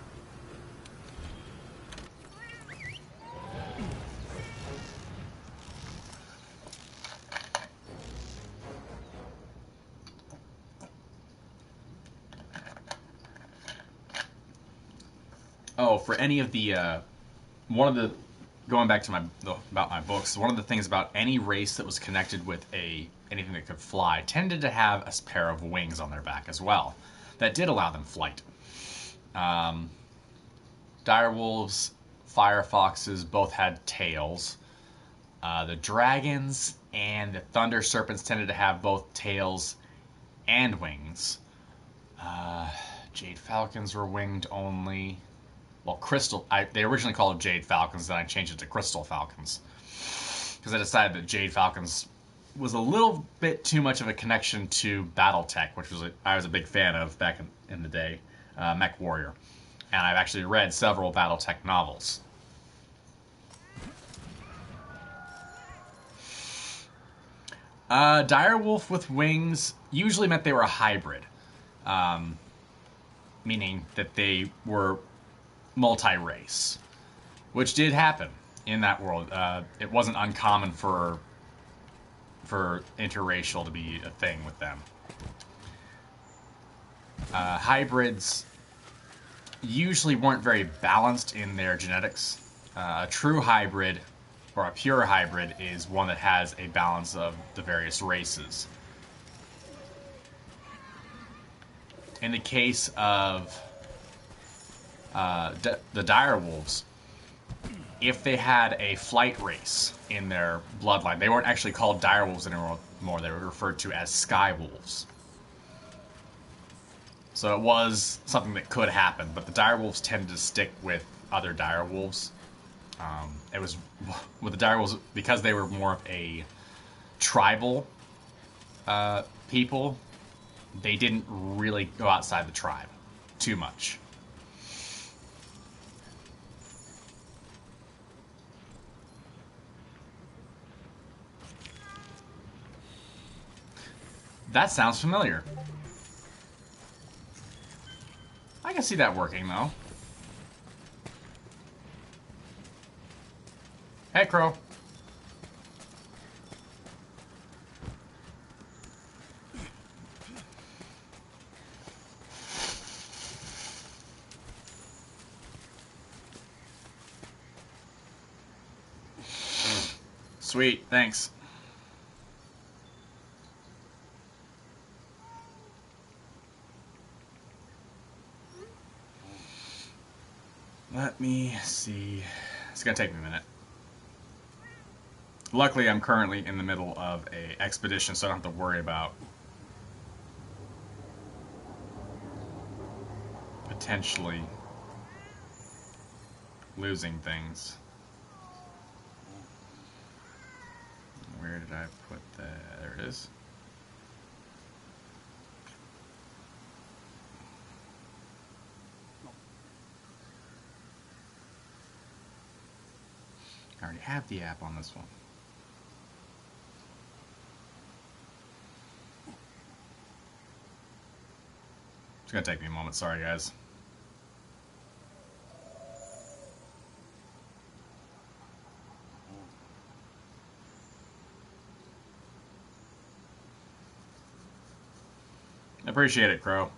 Oh, for any of the, one of the, going back to about my books, one of the things about any race that was connected with anything that could fly tended to have a pair of wings on their back as well. That did allow them flight. Direwolves, firefoxes both had tails. The dragons and the thunder serpents tended to have both tails and wings. Jade falcons were winged only. Well, they originally called them Jade Falcons, then I changed it to Crystal Falcons. Because I decided that Jade Falcons was a little bit too much of a connection to Battletech, which I was a big fan of back in the day, Mech Warrior. And I've actually read several Battletech novels. Direwolf with wings usually meant they were a hybrid. Meaning that they were multi-race, which did happen in that world. It wasn't uncommon for interracial to be a thing with them. Hybrids usually weren't very balanced in their genetics. A true hybrid, or a pure hybrid, is one that has a balance of the various races. In the case of the direwolves, if they had a flight race in their bloodline, they weren't actually called direwolves anymore. They were referred to as skywolves. So it was something that could happen, but the direwolves tended to stick with other direwolves. It was with the direwolves because they were more of a tribal people. They didn't really go outside the tribe too much. That sounds familiar. I can see that working, though. Hey, Crow. Sweet, thanks. Let me see. It's gonna take me a minute. Luckily, I'm currently in the middle of an expedition, so I don't have to worry about potentially losing things. Where did I put that? There it is. I already have the app on this one. It's gonna take me a moment, sorry guys. Appreciate it, Crow.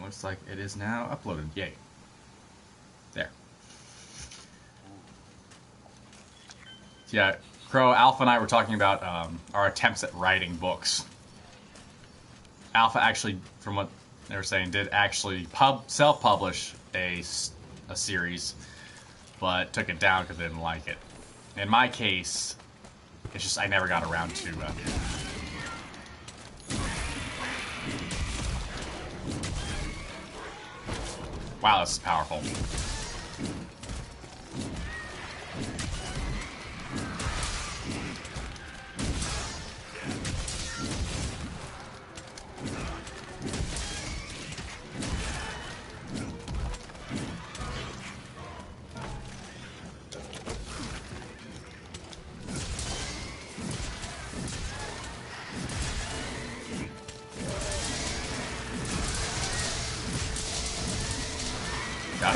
Looks like it is now uploaded. Yay. There. Yeah, Crow, Alpha and I were talking about our attempts at writing books. Alpha actually, from what they were saying, did actually self-publish a series, but took it down because they didn't like it. In my case, it's just I never got around to Wow, this is powerful.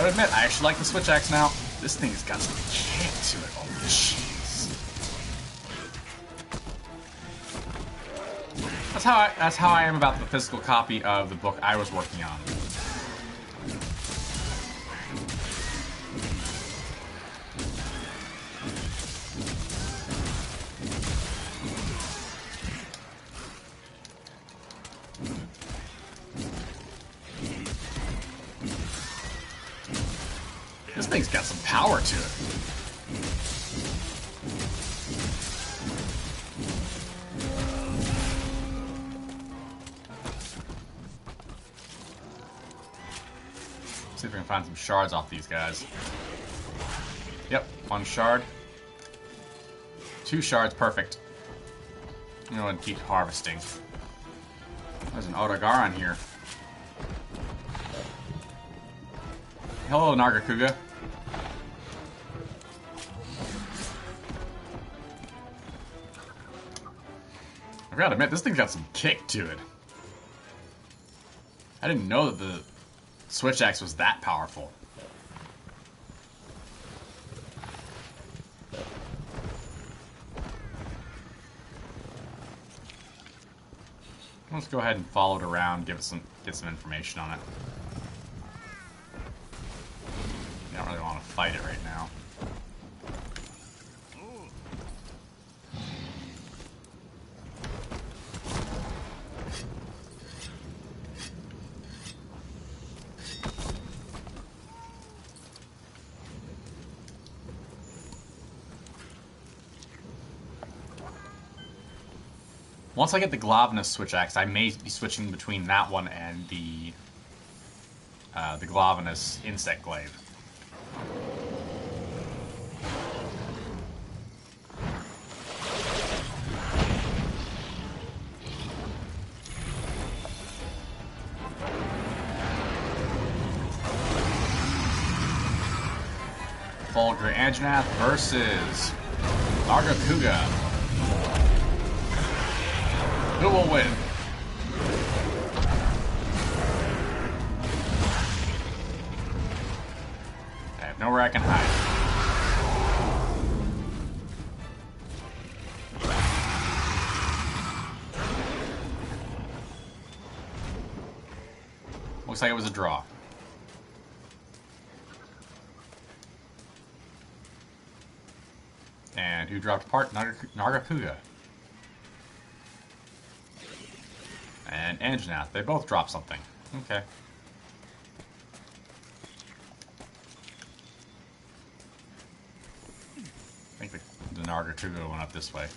gotta admit, I actually like the switch axe now. This thing's got some kick to it. Oh, jeez. That's how I am about the physical copy of the book I was working on. This thing's got some power to it. See if we can find some shards off these guys. Yep, 1 shard. 2 shards, perfect. I'm going to keep harvesting. There's an Odogar on here. Hello, Nargacuga. I gotta admit, this thing's got some kick to it. I didn't know that the switch axe was that powerful. Let's go ahead and follow it around, get some information on it. I don't really want to fight it right now. Once I get the Glavenus switch axe, I may be switching between that one and the Glavenus insect glaive. Fulgur Anjanath versus Nargacuga. Who will win? I have nowhere I can hide. Looks like it was a draw. And who dropped part? Nargacuga. And Anjanath. They both dropped something. Okay. I think the Nargacuga went up this way.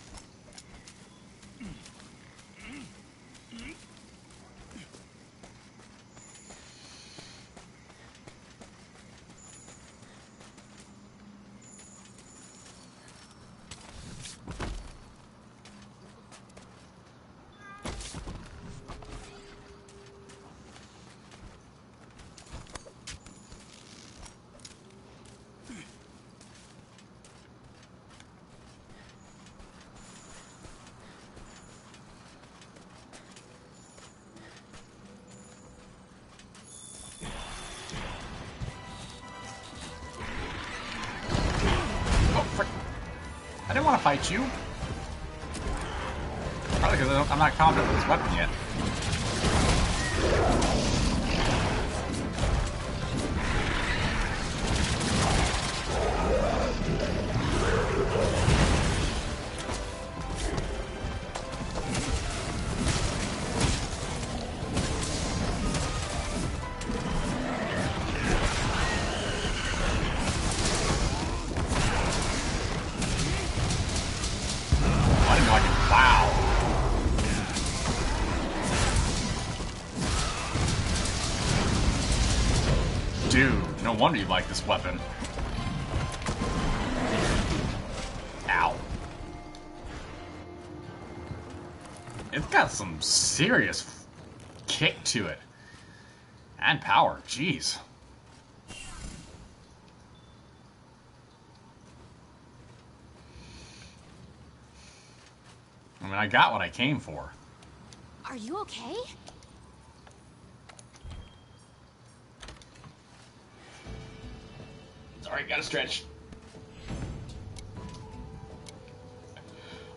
I didn't want to fight you. Probably because I'm not confident with this weapon yet. Dude, no wonder you like this weapon. Ow. It's got some serious kick to it. And power, jeez. I mean, I got what I came for. Are you okay? Sorry, gotta stretch.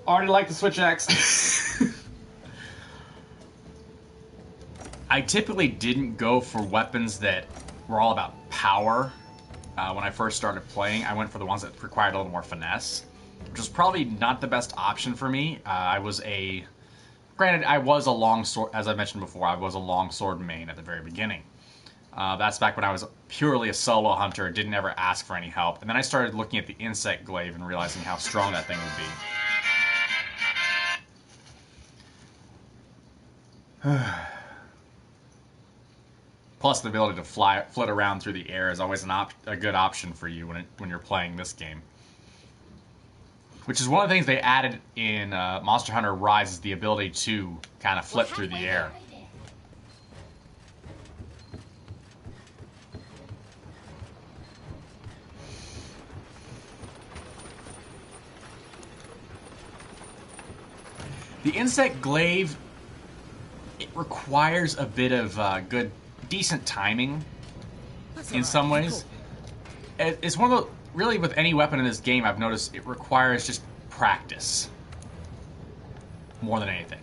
Already like the switch axe. I typically didn't go for weapons that were all about power. When I first started playing, I went for the ones that required a little more finesse, which was probably not the best option for me. Granted, I was a long sword, as I mentioned before, I was a long sword main at the very beginning. That's back when I was purely a solo hunter, didn't ever ask for any help. And then I started looking at the insect glaive and realizing how strong that thing would be. Plus, the ability to flit around through the air is always a good option for you when you're playing this game. Which is one of the things they added in Monster Hunter Rise, is the ability to kind of flit through the air. The insect glaive, it requires a bit of decent timing in some ways. It's one of the, really with any weapon in this game, I've noticed it requires just practice more than anything.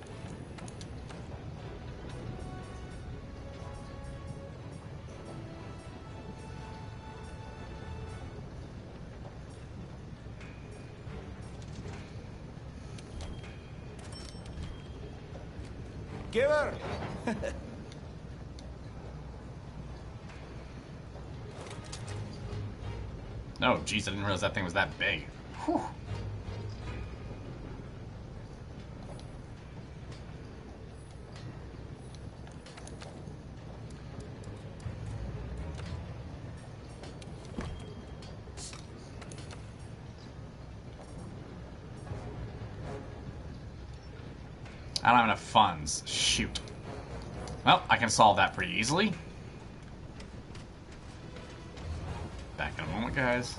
Give her. Oh, jeez, I didn't realize that thing was that big. Whew. I don't have enough funds. Shoot. Well, I can solve that pretty easily. Back in a moment, guys.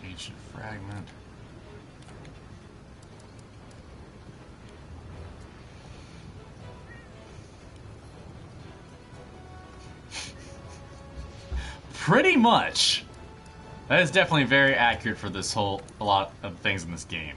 Ancient fragment. Pretty much. That is definitely very accurate for this a lot of things in this game.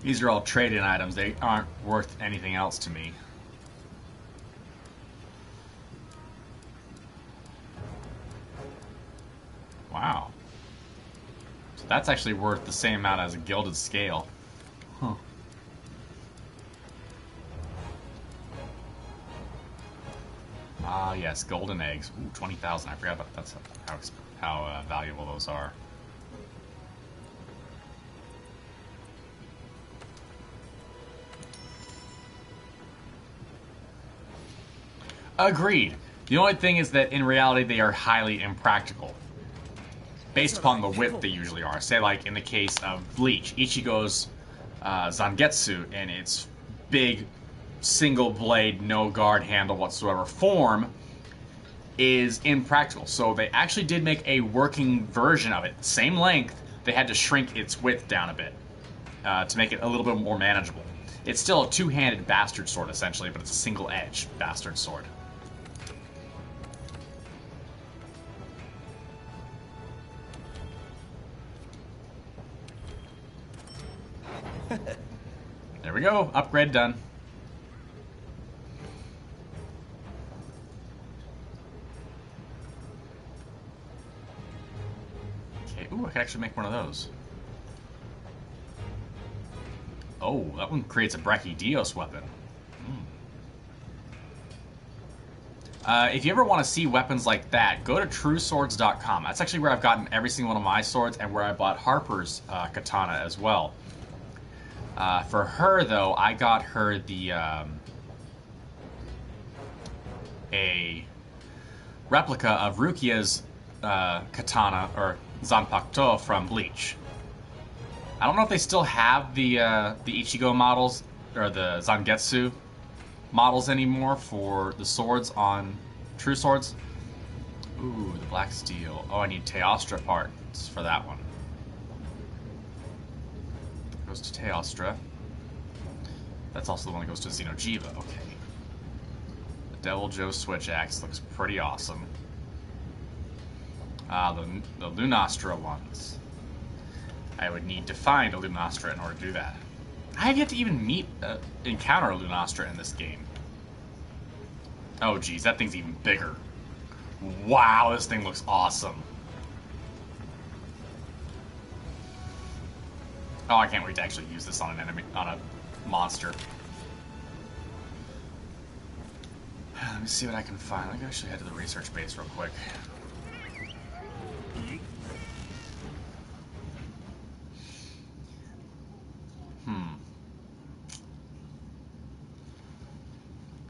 These are all trade-in items. They aren't worth anything else to me. Wow. So that's actually worth the same amount as a gilded scale. Huh. Ah, yes, golden eggs. Ooh, 20,000. I forgot about that's how valuable those are. Agreed. The only thing is that in reality they are highly impractical. Based upon the width they usually are. Say like in the case of Bleach, Ichigo's Zangetsu and its big single blade, no guard handle whatsoever form is impractical. So they actually did make a working version of it. Same length, they had to shrink its width down a bit to make it a little bit more manageable. It's still a two-handed bastard sword essentially, but it's a single-edged bastard sword. There we go. Upgrade done. Okay. Ooh, I can actually make one of those. Oh, that one creates a Brachydios weapon. If you ever want to see weapons like that, go to trueswords.com. That's actually where I've gotten every single one of my swords and where I bought Harper's katana as well. For her, though, I got her the a replica of Rukia's katana, or Zanpakuto, from Bleach. I don't know if they still have the Ichigo models, or the Zangetsu models anymore for the swords on True Swords. Ooh, the black steel. Oh, I need Teostra parts for that one. Goes to Teostra. That's also the one that goes to Xenojiva. Okay. The Devil Joe Switch Axe looks pretty awesome. The Lunastra ones. I would need to find a Lunastra in order to do that. I have yet to even encounter a Lunastra in this game. Oh geez, that thing's even bigger. Wow, this thing looks awesome. Oh, I can't wait to actually use this on an enemy, on a monster. Let me see what I can find. Let me actually head to the research base real quick.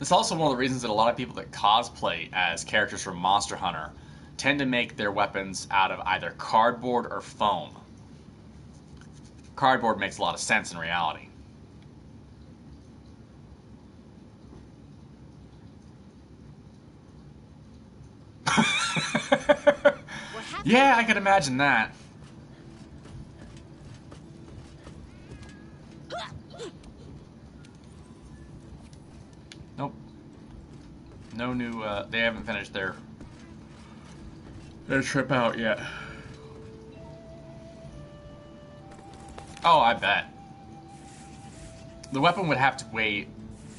It's also one of the reasons that a lot of people that cosplay as characters from Monster Hunter tend to make their weapons out of either cardboard or foam. Cardboard makes a lot of sense in reality. Yeah, I can imagine that. Nope. No new, they haven't finished their trip out yet. Oh, I bet. The weapon would have to weigh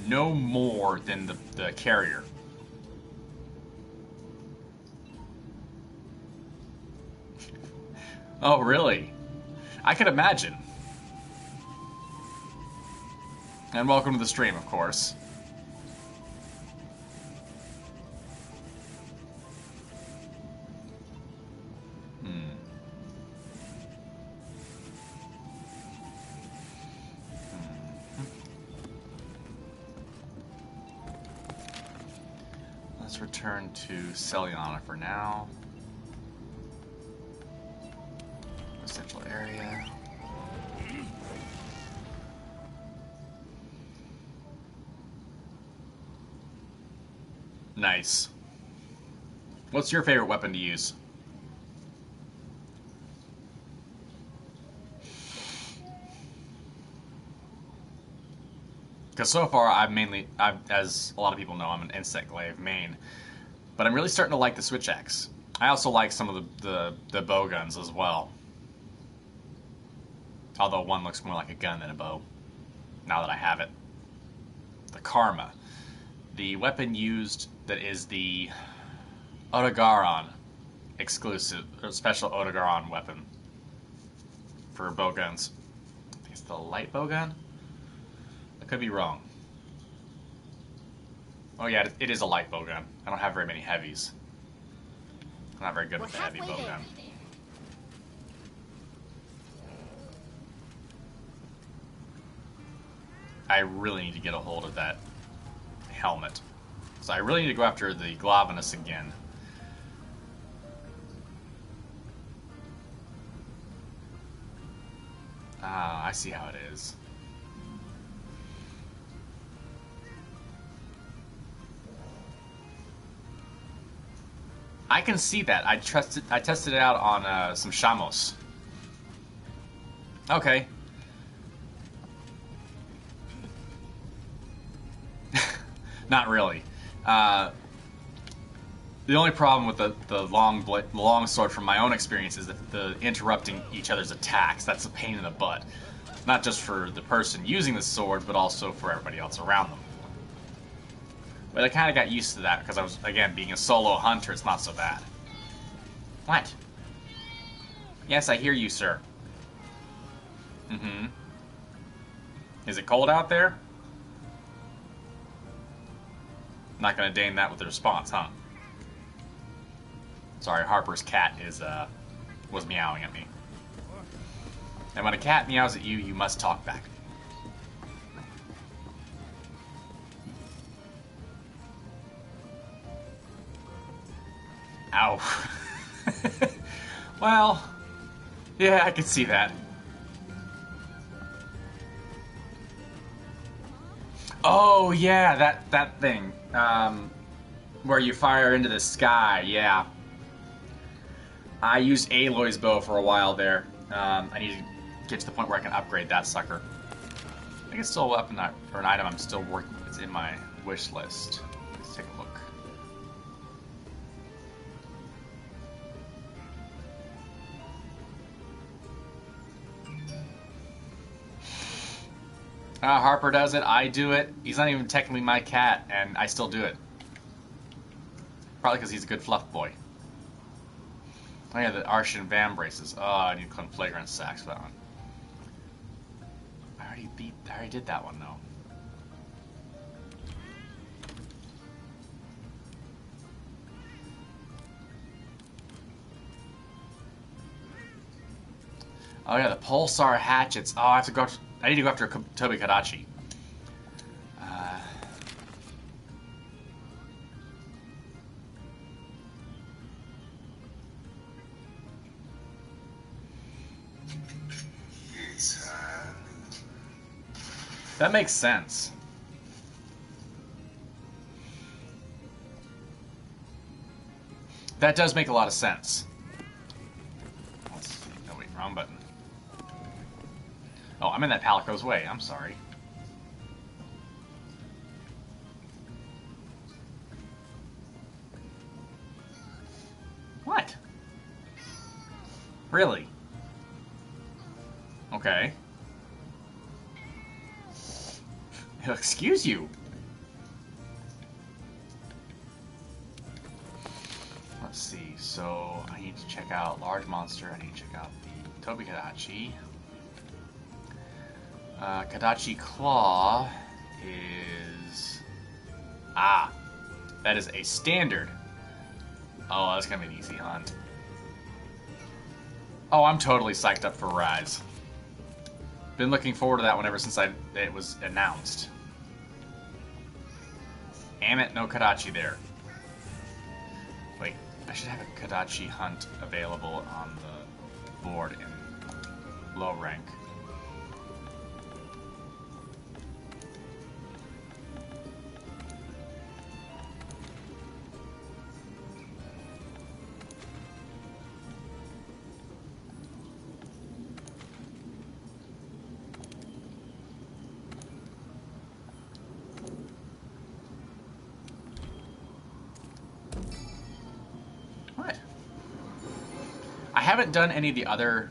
no more than the carrier. Oh, really? I could imagine. And welcome to the stream, of course. Let's return to Celiana for now. Central area. Nice. What's your favorite weapon to use? Because so far, as a lot of people know, I'm an insect glaive main, but I'm really starting to like the switch axe. I also like some of the bow guns as well. Although one looks more like a gun than a bow, now that I have it. The Karma. The weapon used that is the Otogaron exclusive, or special Otogaron weapon for bow guns. I think it's the light bow gun? I could be wrong. Oh yeah, it is a light bow gun. I don't have very many heavies. I'm not very good with the heavy bow gun. I really need to get a hold of that helmet. So I really need to go after the Glavenus again. Ah, I see how it is. I can see that. I tested it out on some Shamos. Okay. Not really. The only problem with the long sword, from my own experience, is that the interrupting each other's attacks. That's a pain in the butt. Not just for the person using the sword, but also for everybody else around them. But I kind of got used to that because I was, again, being a solo hunter, it's not so bad. What? Yes, I hear you, sir. Mm-hmm. Is it cold out there? Not gonna deign that with a response, huh? Sorry, Harper's cat was meowing at me. And when a cat meows at you, you must talk back. Ow. Well, yeah, I can see that. Oh, yeah, that thing. Where you fire into the sky, yeah. I used Aloy's bow for a while there. I need to get to the point where I can upgrade that sucker. I think it's still a weapon or an item I'm still working. It's in my wish list. Let's take a look. Harper does it. I do it. He's not even technically my cat, and I still do it. Probably because he's a good fluff boy. Oh yeah, the Arshan Van braces. Oh, I need to clip flagrant sacks for that one. I already did that one though. Oh yeah, the pulsar hatchets. Oh, I have to go. I need to go after Tobi Kadachi. That makes sense. That does make a lot of sense. Let's see. Oh wait, wrong button. Oh, I'm in that Palico's way. I'm sorry. What? Really? Okay. Excuse you. Let's see. So I need to check out Large Monster. I need to check out the Tobi Kadachi. Kadachi Claw is... Ah! That is a standard. Oh, that's gonna be an easy hunt. Oh, I'm totally psyched up for Rise. Been looking forward to that one ever since it was announced. Damn it, no Kadachi there. Wait, I should have a Kadachi hunt available on the board in low rank. What? I haven't done any of the other...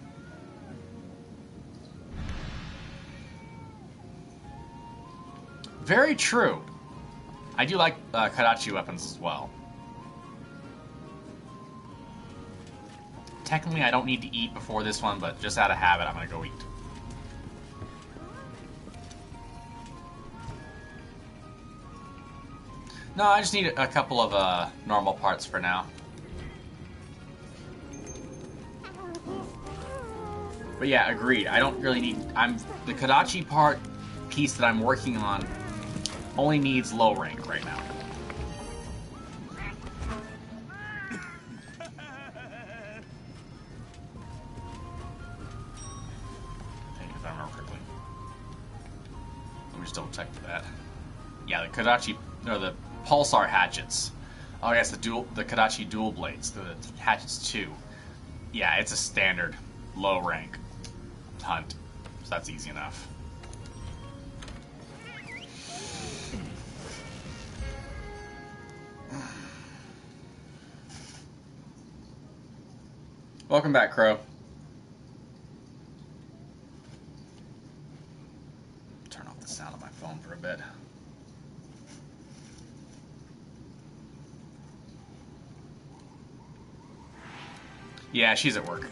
Very true. I do like Kadachi weapons as well. Technically, I don't need to eat before this one, but just out of habit, I'm going to go eat. No, I just need a couple of normal parts for now. But yeah, agreed. I don't really need... the Kadachi piece that I'm working on only needs low rank right now. If I remember correctly. Let me just double check that. Yeah, the Kadachi, or the Pulsar hatchets. Oh yes, the Kadachi dual blades, the hatchets 2. Yeah, it's a standard low rank hunt, so that's easy enough. Welcome back, Crow. Turn off the sound of my phone for a bit. Yeah, she's at work.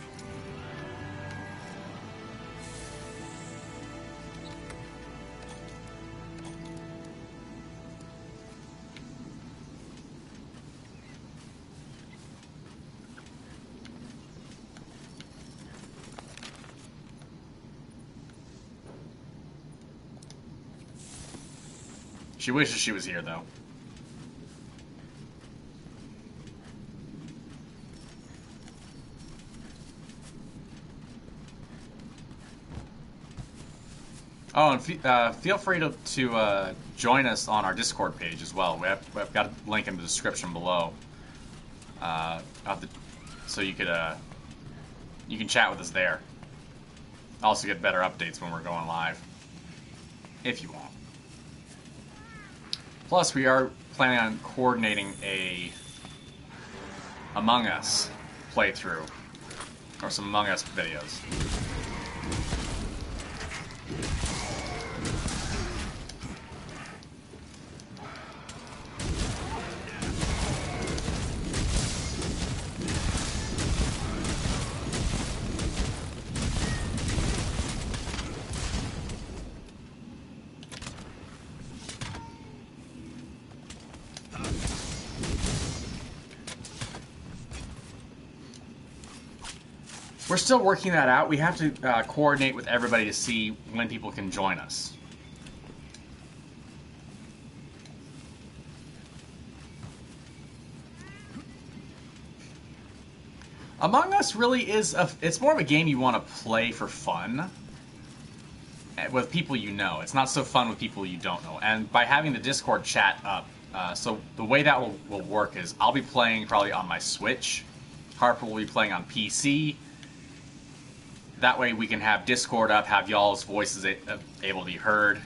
She wishes she was here, though. Oh, and feel free to join us on our Discord page as well. We've got a link in the description below. So you can chat with us there. Also get better updates when we're going live, if you want. Plus, we are planning on coordinating a Among Us playthrough, or some Among Us videos. We're still working that out. We have to coordinate with everybody to see when people can join us. Among Us really is it's more of a game you want to play for fun with people you know. It's not so fun with people you don't know. And by having the Discord chat up, so the way that will work is I'll be playing probably on my Switch. Harper will be playing on PC. That way we can have Discord up, have y'all's voices able to be heard.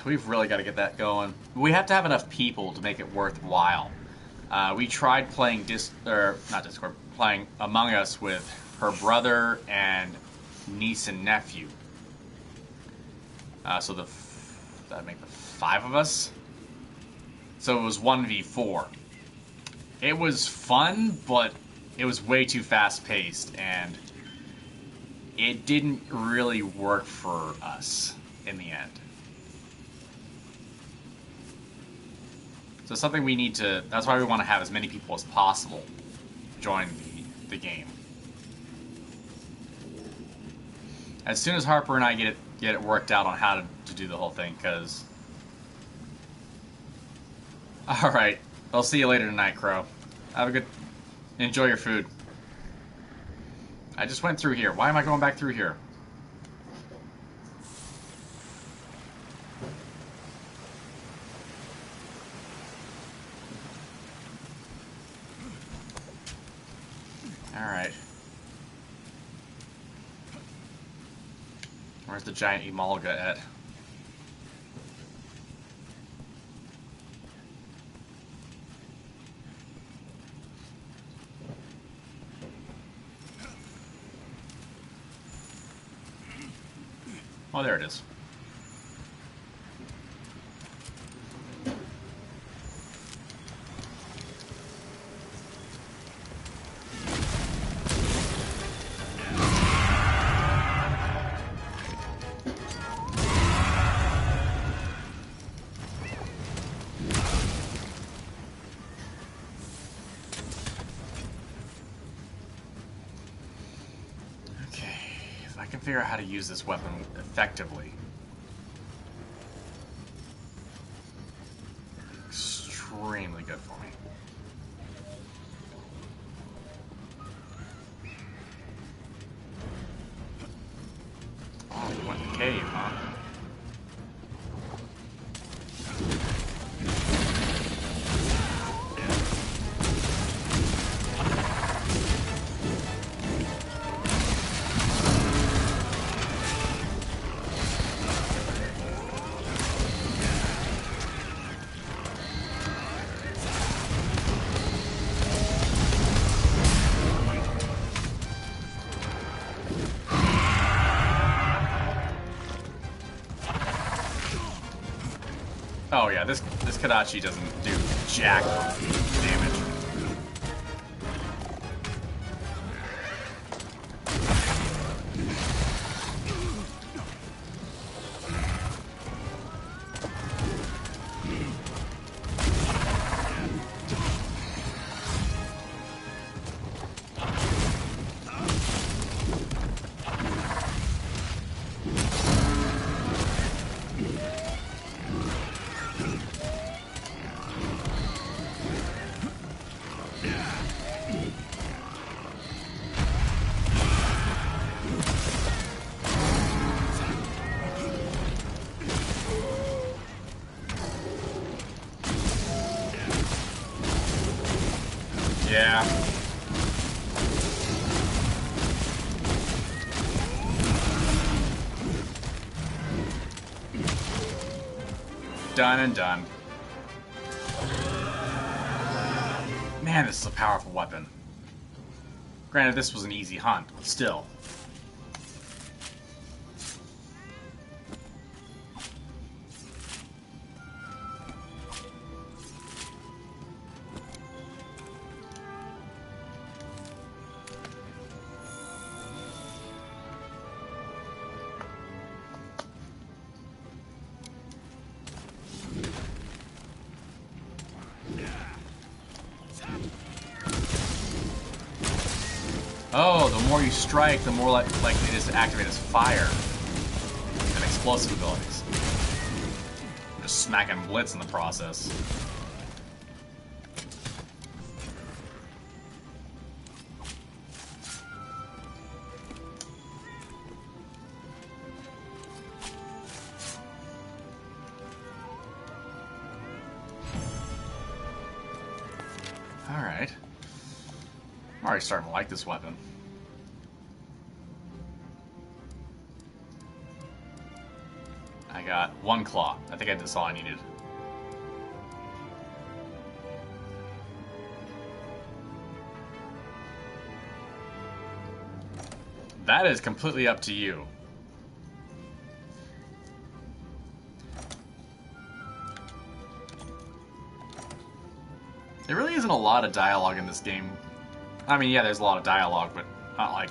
We've really got to get that going. We have to have enough people to make it worthwhile. We tried playing playing Among Us with her brother and niece and nephew. So that'd make the 5 of us. So it was 1v4. It was fun, but it was way too fast-paced, and it didn't really work for us in the end. So something we need to... That's why we want to have as many people as possible join the game. As soon as Harper and I get it worked out on how to do the whole thing, because... Alright, I'll see you later tonight, Crow. Have a good... Enjoy your food. I just went through here. Why am I going back through here? Alright. Where's the giant Emolga at? Oh, there it is. Figure out how to use this weapon effectively. Extremely good for me. Oh, you went in the cave, huh? Oh yeah, this Kadachi doesn't do jack damage. Yeah. Done and done. Man, this is a powerful weapon. Granted, this was an easy hunt, but still. Oh, the more you strike, the more likely it is to activate as fire and explosive abilities. Just smacking Blitz in the process. Alright. I'm already starting to like this weapon. I got one claw. I think that's all I needed. That is completely up to you. There really isn't a lot of dialogue in this game. I mean, yeah, there's a lot of dialogue, but not like...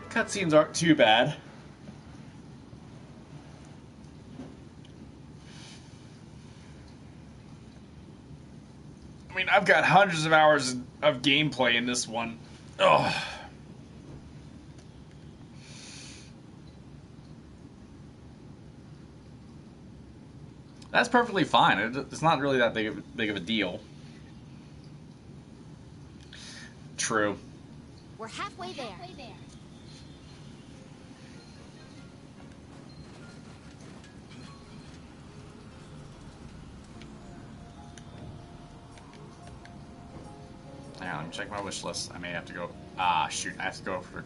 Cutscenes aren't too bad. I mean, I've got hundreds of hours of gameplay in this one. Ugh. That's perfectly fine. It's not really that big of a deal. True. We're halfway there. Hang on, let me check my wish list. I may have to go... Ah, shoot. I have to go for...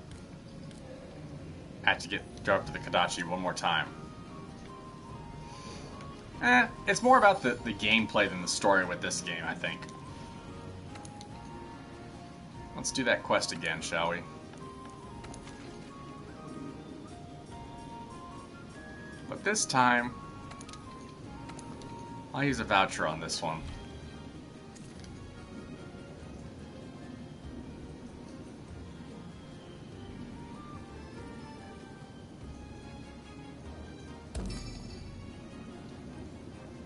I have to go up to the Kadachi one more time. It's more about the gameplay than the story with this game, I think. Let's do that quest again, shall we? But this time, I'll use a voucher on this one.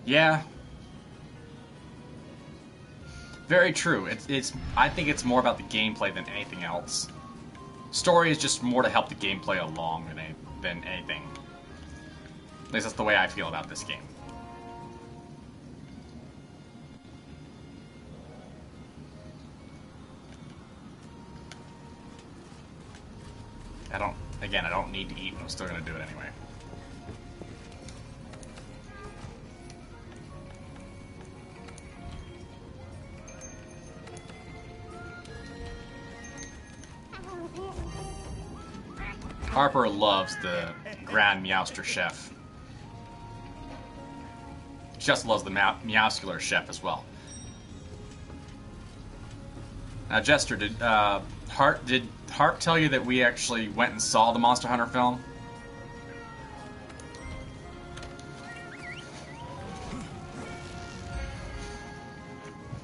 Yeah. Very true. I think it's more about the gameplay than anything else. Story is just more to help the gameplay along than anything. At least that's the way I feel about this game. I don't need to eat, but I'm still gonna do it anyway. Harper loves the Grand Meowster Chef. She also loves the Meowscular Chef as well. Now, Jester, did Hart tell you that we actually went and saw the Monster Hunter film?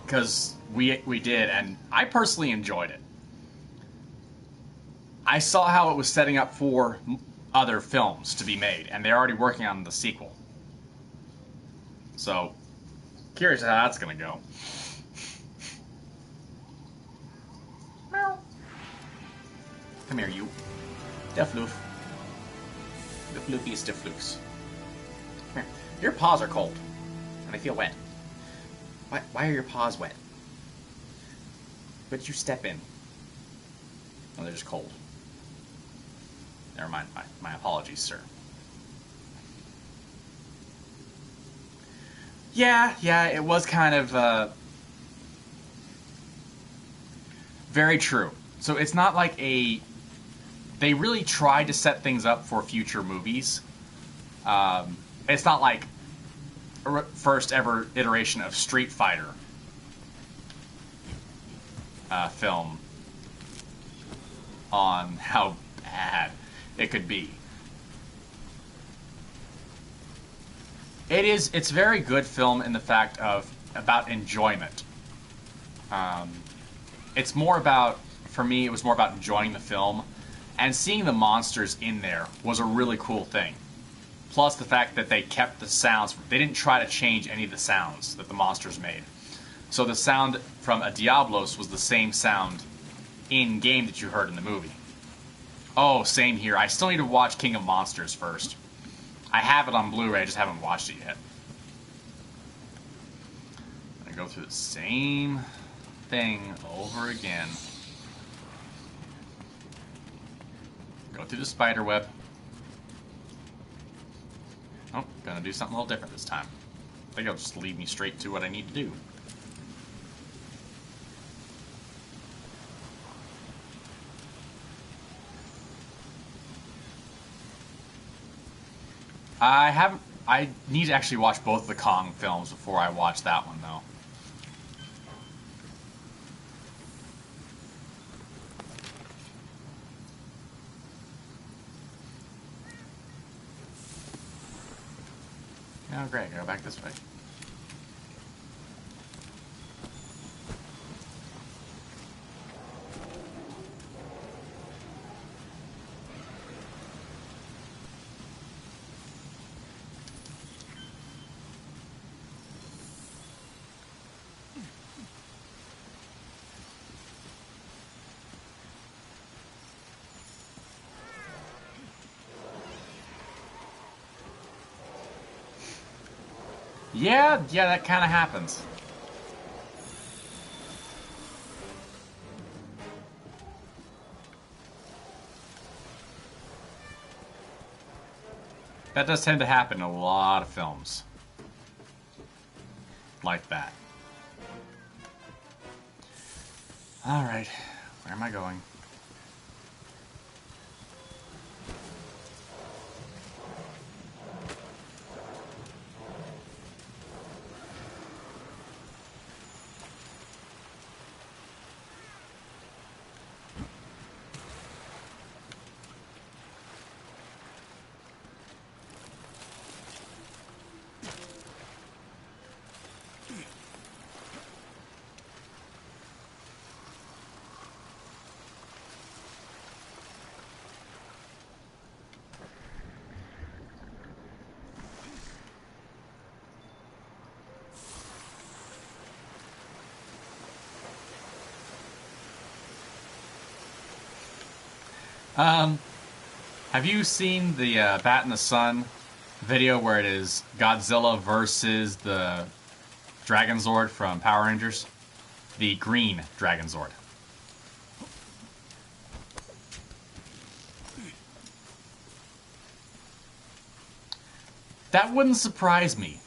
Because we did, and I personally enjoyed it. I saw how it was setting up for other films to be made, and they're already working on the sequel. So, curious how that's gonna go. Meow. Come here, you. Defloof. The floofiest Defloofs. Come here. Your paws are cold, and they feel wet. Why are your paws wet? But you step in. Oh, they're just cold. Never mind. My apologies, sir. Yeah, it was kind of Very true. So it's not like a... They really tried to set things up for future movies. It's not like a first ever iteration of Street Fighter film on how bad it could be. It's very good film in the fact of about enjoyment. It's more about, for me, it was more about enjoying the film, and seeing the monsters in there was a really cool thing. Plus the fact that they kept the sounds, they didn't try to change any of the sounds that the monsters made. So the sound from a Diablos was the same sound in game that you heard in the movie. Oh, same here. I still need to watch King of Monsters first. I have it on Blu-ray, I just haven't watched it yet. I go through the same thing over again. Go through the spider web. Oh, gonna do something a little different this time. I think it'll just lead me straight to what I need to do. I need to actually watch both of the Kong films before I watch that one, though. Oh, great. Go back this way. Yeah, that kind of happens. That does tend to happen in a lot of films. Like that. Alright, where am I going? Have you seen the Bat in the Sun video where it is Godzilla versus the Dragon Zord from Power Rangers? The green Dragon Zord. That wouldn't surprise me.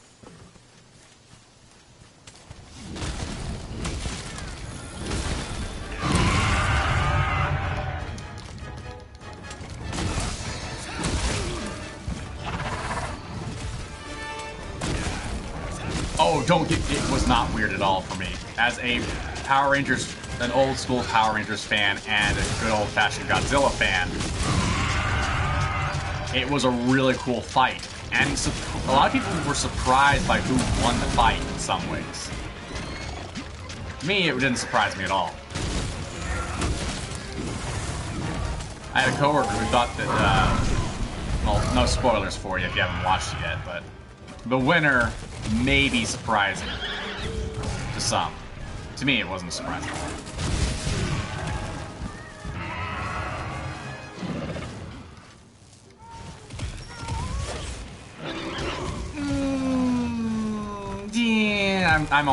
Oh, it was not weird at all for me. As a Power Rangers, an old school Power Rangers fan and a good old fashioned Godzilla fan, it was a really cool fight. And a lot of people were surprised by who won the fight in some ways. Me, it didn't surprise me at all. I had a coworker who thought that, well, no spoilers for you if you haven't watched it yet, but the winner may be surprising to some. To me, it wasn't surprising. Yeah, I've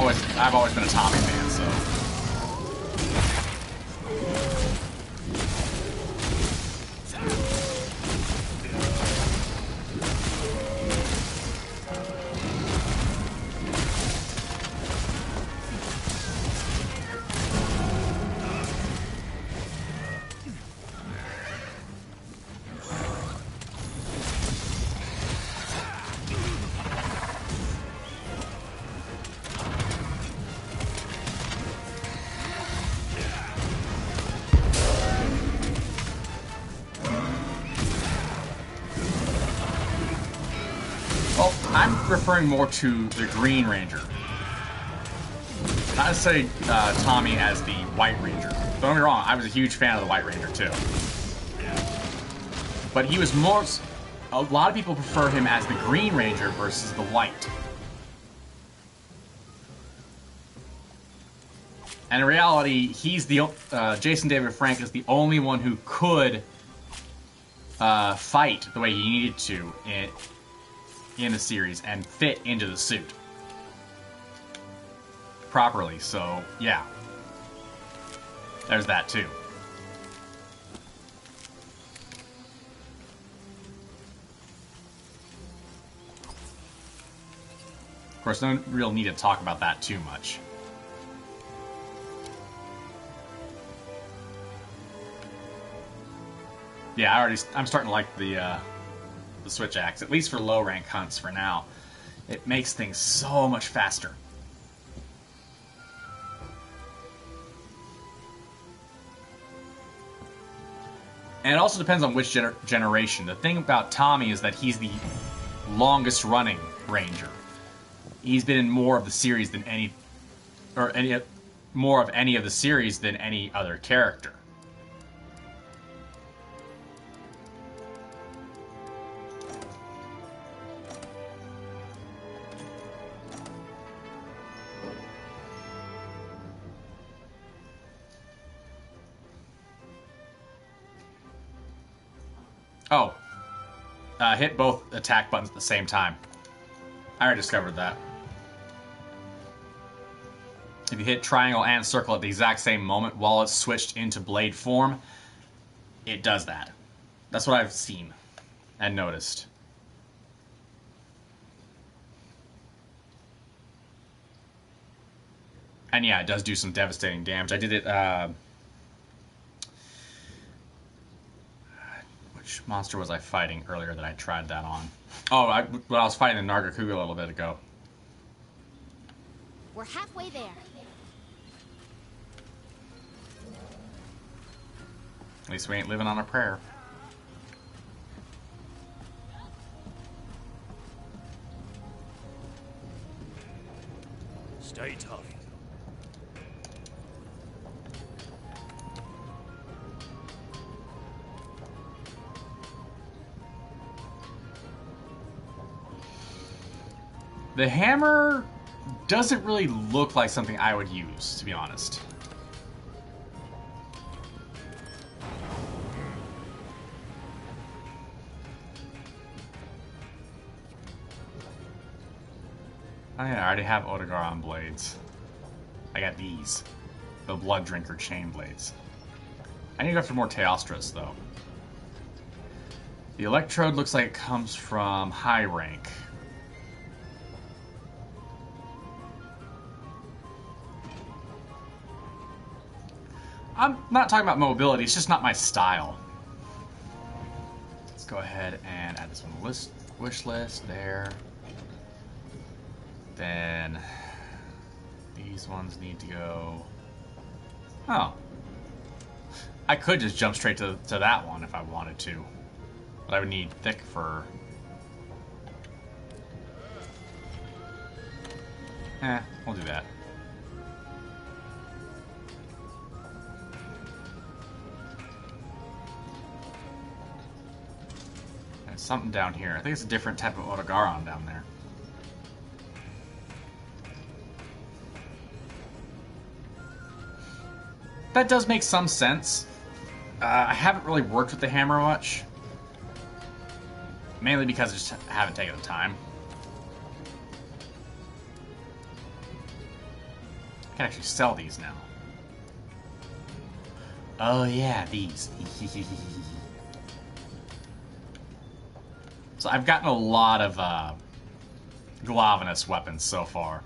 always been a Tommy fan, so. referring more to the Green Ranger. Not necessarily Tommy as the White Ranger. Don't get me wrong, I was a huge fan of the White Ranger too. But he was more... A lot of people prefer him as the Green Ranger versus the White. And in reality, he's the... Jason David Frank is the only one who could fight the way he needed to in the series and fit into the suit properly, so yeah. There's that too. Of course, no real need to talk about that too much. Yeah, I'm starting to like the switch axe, at least for low rank hunts for now. It makes things so much faster. And it also depends on which generation. The thing about Tommy is that he's the longest running Ranger. He's been in more of the series than more of any of the series than any other character. Oh. Hit both attack buttons at the same time. I already discovered that. If you hit triangle and circle at the exact same moment while it's switched into blade form, it does that. That's what I've seen and noticed. And yeah, it does do some devastating damage. I did it, which monster was I fighting earlier that I tried that on? Oh, when I was fighting the Nargacuga a little bit ago. We're halfway there. At least we ain't living on a prayer. Stay tough. The hammer doesn't really look like something I would use, to be honest. Oh yeah, I already have Odegaron blades. I got these. The Blood Drinker chain blades. I need to go for more Teostras, though. The Electrode looks like it comes from high rank. I'm not talking about mobility, it's just not my style. Let's go ahead and add this one to the wish list there. Then these ones need to go. Oh. I could just jump straight to that one if I wanted to. But I would need thick fur. We'll do that. There's something down here. I think it's a different type of Odegaron down there. That does make some sense. I haven't really worked with the hammer much. Mainly because I just haven't taken the time. I can actually sell these now. Oh yeah, these. So I've gotten a lot of Glavenus weapons so far.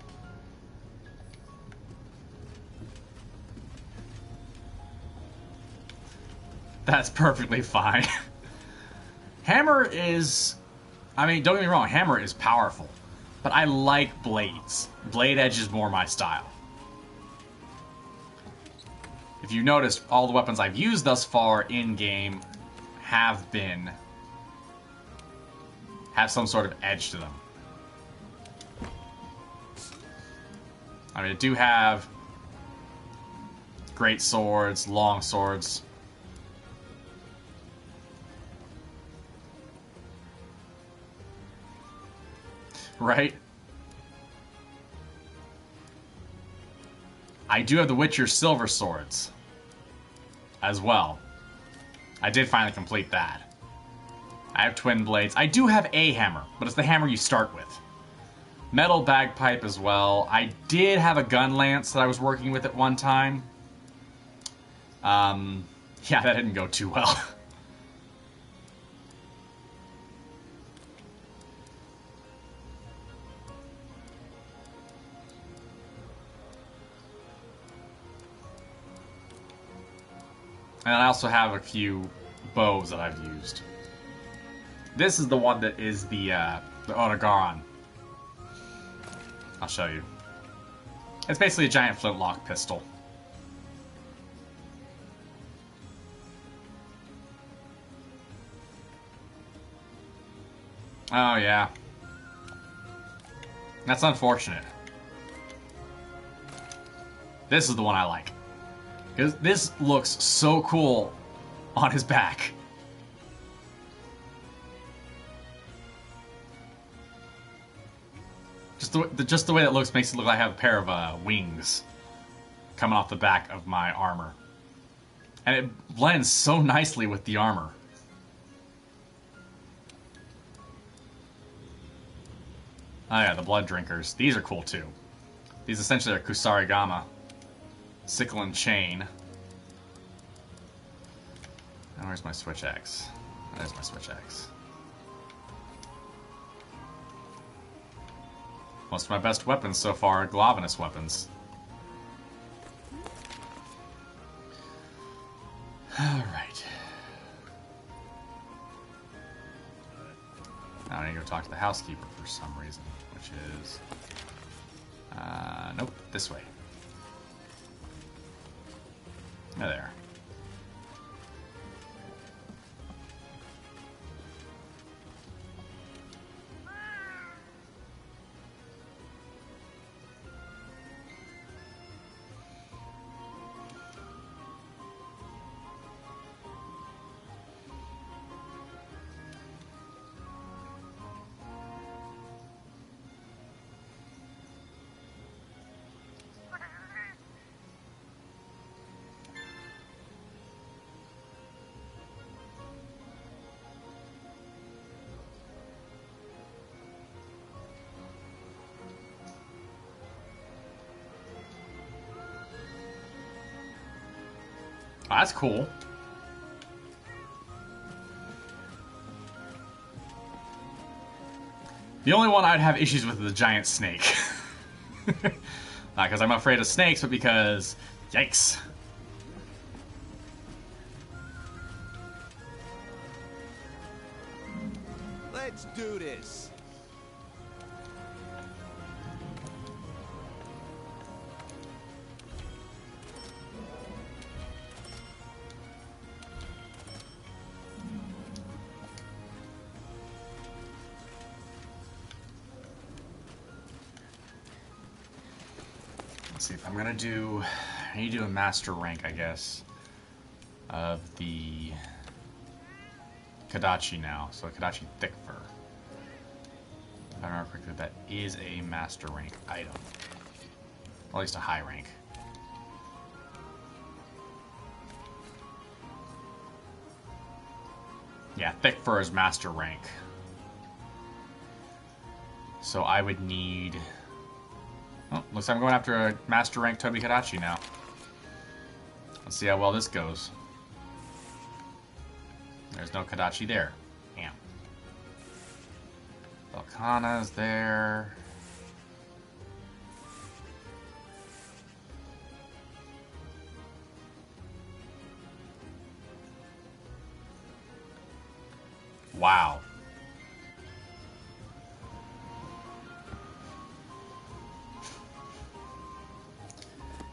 That's perfectly fine. Hammer is... I mean, don't get me wrong, hammer is powerful. But I like blades. Blade edge is more my style. If you notice, all the weapons I've used thus far in-game have some sort of edge to them. I mean, I do have great swords, long swords. Right? I do have the Witcher silver swords as well. I did finally complete that. I have twin blades. I do have a hammer, but it's the hammer you start with. Metal bagpipe as well. I did have a gun lance that I was working with at one time. Yeah, that didn't go too well. And I also have a few bows that I've used. This is the one that is the Otogaron. I'll show you. It's basically a giant flintlock pistol. Oh, yeah. That's unfortunate. This is the one I like. Because this looks so cool on his back. Just the way it looks makes it look like I have a pair of wings coming off the back of my armor. And it blends so nicely with the armor. Oh yeah, the blood drinkers. These are cool too. These essentially are Kusarigama. Sickle and chain. And where's my switch axe? There's my switch axe. Most of my best weapons so far are Glavenus weapons. Alright. Now I need to go talk to the housekeeper for some reason, which is... nope, this way. Oh, there. Oh, that's cool. The only one I'd have issues with is the giant snake. Not because I'm afraid of snakes, but because... Yikes. Let's do this. Let's see if I'm gonna do... I need to do a master rank, I guess, of the Kadachi now. So Kadachi Thick Fur. If I remember correctly, that is a master rank item. Or at least a high rank. Yeah, Thick Fur is master rank. So I would need... Oh, looks like I'm going after a master rank Tobi Kadachi now. Let's see how well this goes. There's no Kadachi there. Damn. Velkhana's there. Wow.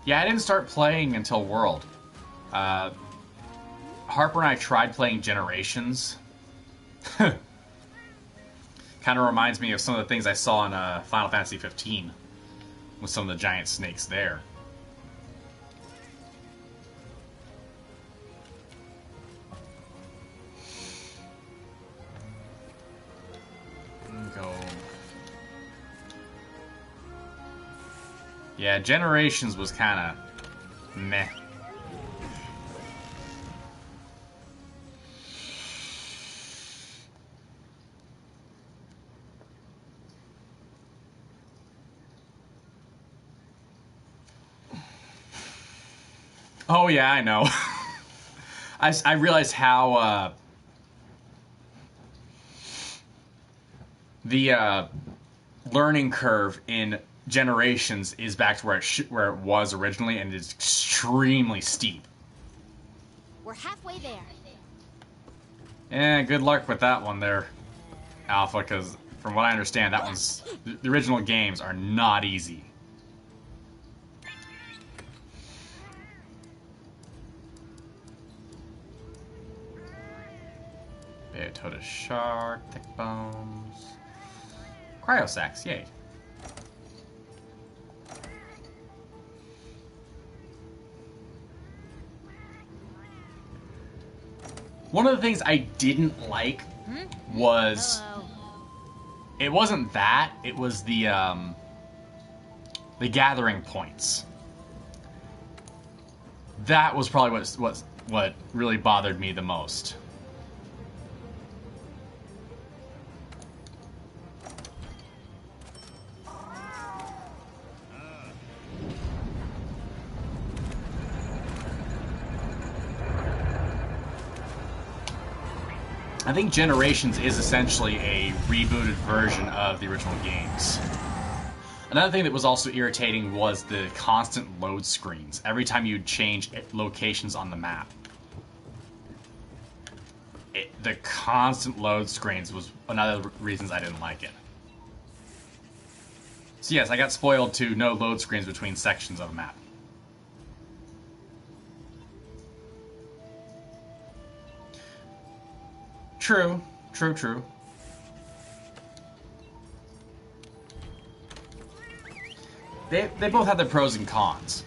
Yeah, I didn't start playing until World. Harper and I tried playing Generations. Kind of reminds me of some of the things I saw in Final Fantasy 15. with some of the giant snakes there. Go. Yeah, Generations was kind of meh. Oh yeah, I know. I realized how the learning curve in Generations is back to where it was originally, and it's extremely steep. We're halfway there. Yeah, good luck with that one there, Alpha, because from what I understand, that one's the original games are not easy. Beatoda Shark, Thick Bones, Cryosacs, yay. One of the things I didn't like was it wasn't that, it was the gathering points. That was probably what really bothered me the most. I think Generations is essentially a rebooted version of the original games. Another thing that was also irritating was the constant load screens every time you'd change locations on the map. The constant load screens was another of the reasons I didn't like it. So yes, I got spoiled to no load screens between sections of a map. True, true, true. They both have their pros and cons.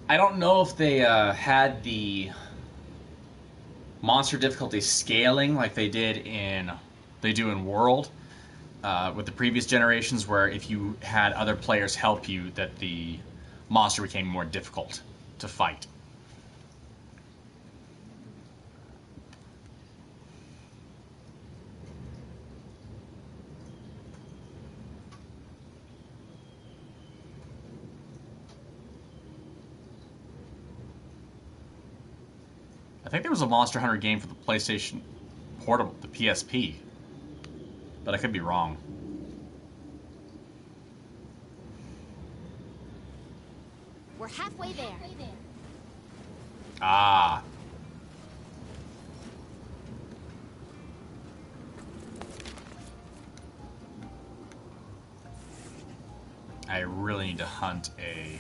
I don't know if they had the monster difficulty scaling like they do in World with the previous generations, where if you had other players help you, that the monster became more difficult to fight. I think there was a Monster Hunter game for the PlayStation Portable, the PSP, but I could be wrong. We're halfway there. Ah. I really need to hunt a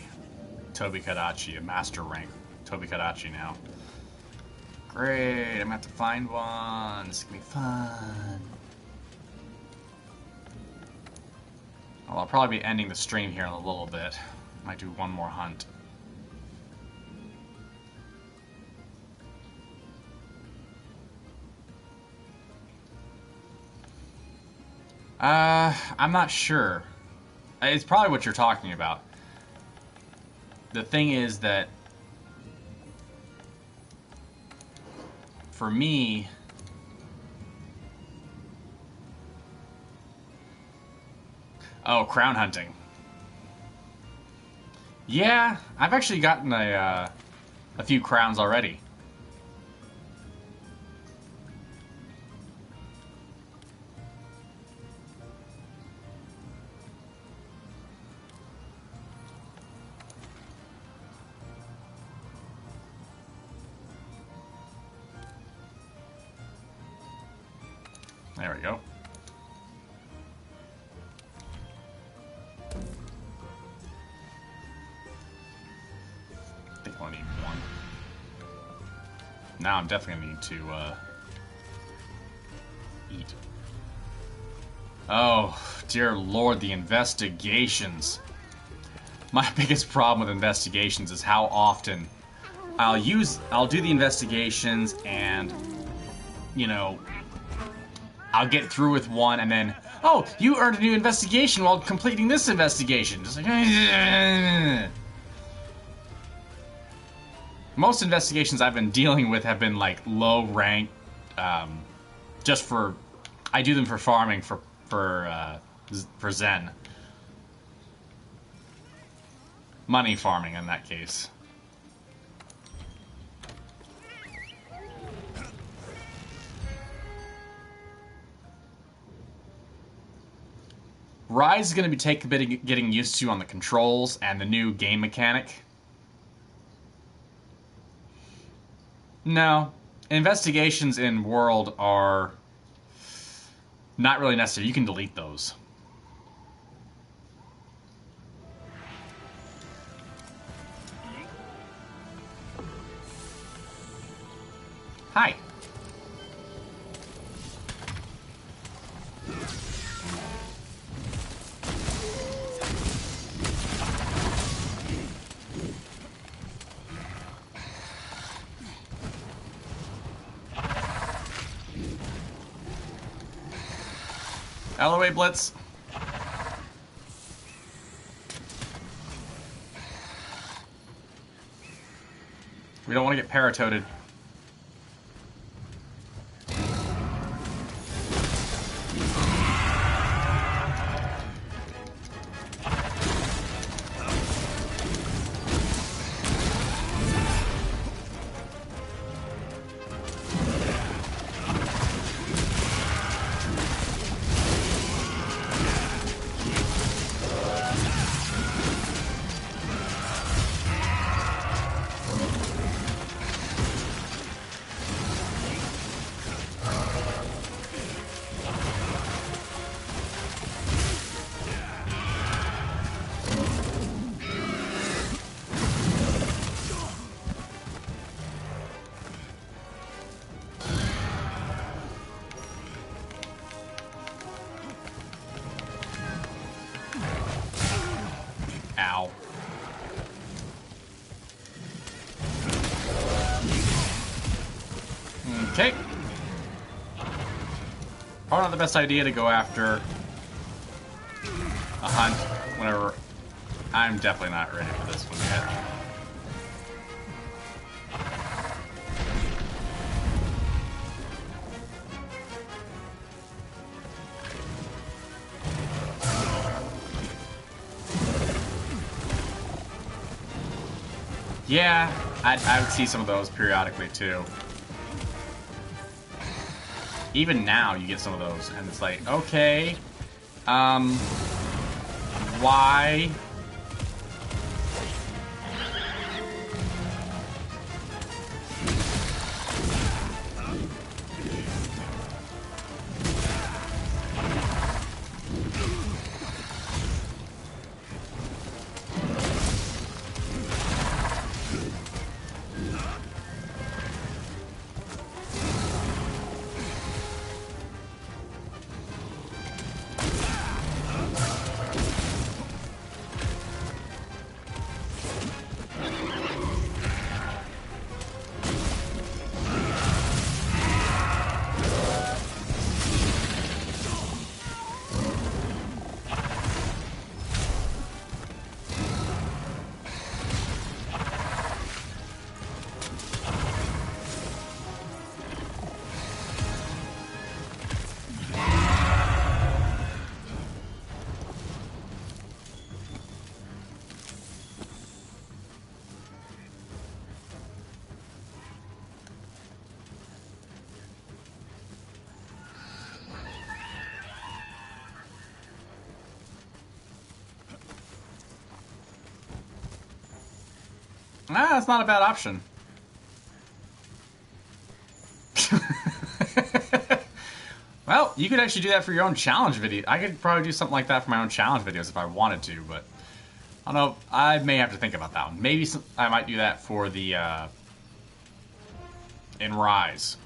Tobi Kadachi, a master rank Tobi Kadachi now. Great, I'm gonna have to find one. This is gonna be fun. Well, I'll probably be ending the stream here in a little bit. Might do one more hunt. I'm not sure. It's probably what you're talking about. The thing is that for me, oh, crown hunting. Yeah, I've actually gotten a few crowns already. There we go. I think I'll need one. Now I'm definitely gonna need to eat. Oh, dear Lord, the investigations. My biggest problem with investigations is how often I'll do the investigations and, you know, I'll get through with one and then, oh, you earned a new investigation while completing this investigation. Just like, most investigations I've been dealing with have been like low rank, just for, I do them for farming for Zen. Money farming in that case. Rise is going to be take a bit of getting used to on the controls and the new game mechanic. No, investigations in World are not really necessary. You can delete those. Hi. LOA Blitz. We don't want to get paratoted. Ow. Okay. Probably not the best idea to go after a hunt whenever... I'm definitely not ready for this one yet. Yeah, I would see some of those periodically too. Even now, you get some of those, and it's like, okay, why? Ah, that's not a bad option. Well, you could actually do that for your own challenge video. I could probably do something like that for my own challenge videos if I wanted to, but I don't know. I may have to think about that one. Maybe I might do that for the in Rise.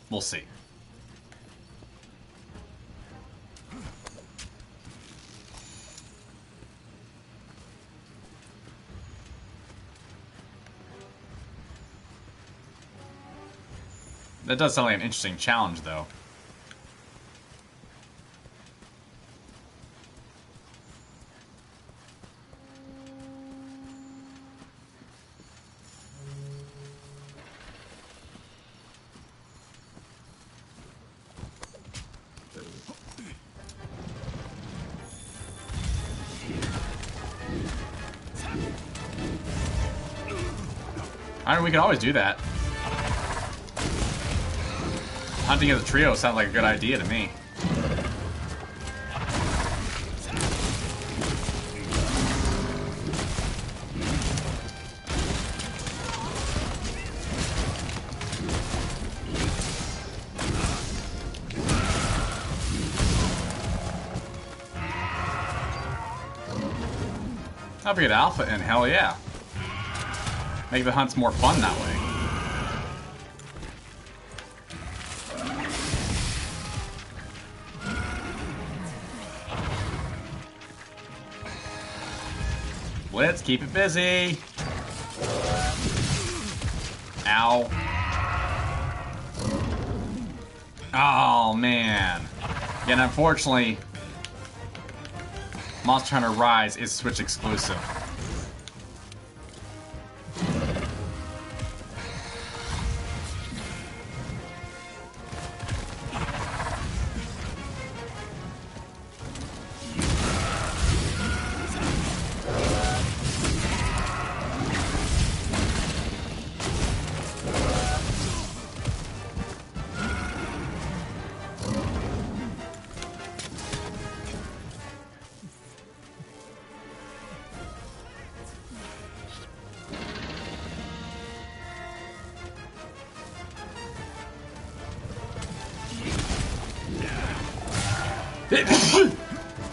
We'll see. That does sound like an interesting challenge, though. I mean, we could always do that. Hunting as a trio sounds like a good idea to me. I'll get Alpha in, hell yeah. Make the hunts more fun that way. Let's keep it busy. Ow. Oh, man. Yeah, and unfortunately, Monster Hunter Rise is Switch exclusive.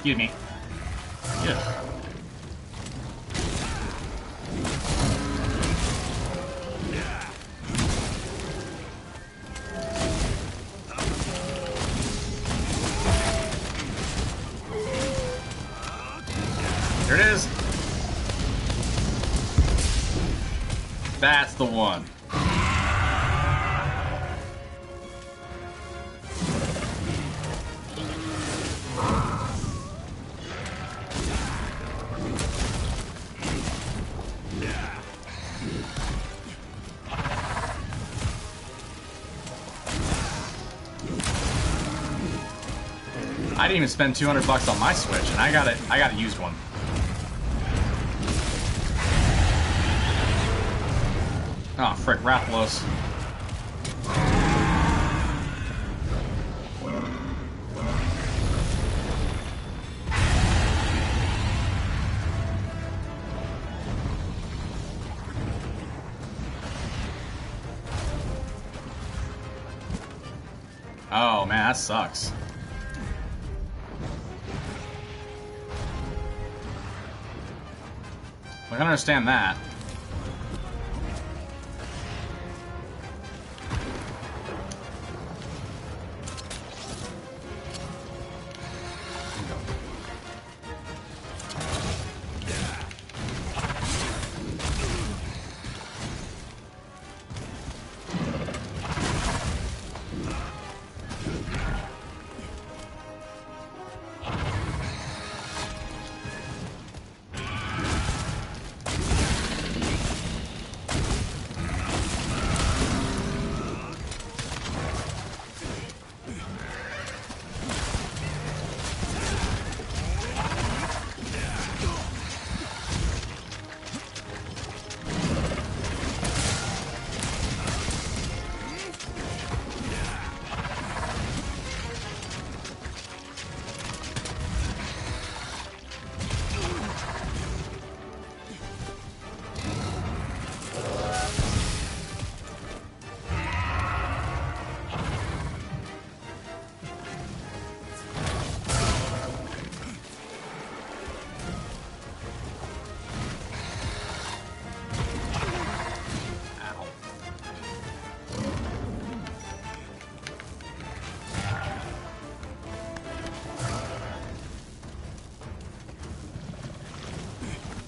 Excuse me. Yeah. Here it is. That's the one. I didn't even spend $200 on my Switch, and I got a used one. Oh, frick, Rathalos. Oh, man, that sucks. I can understand that.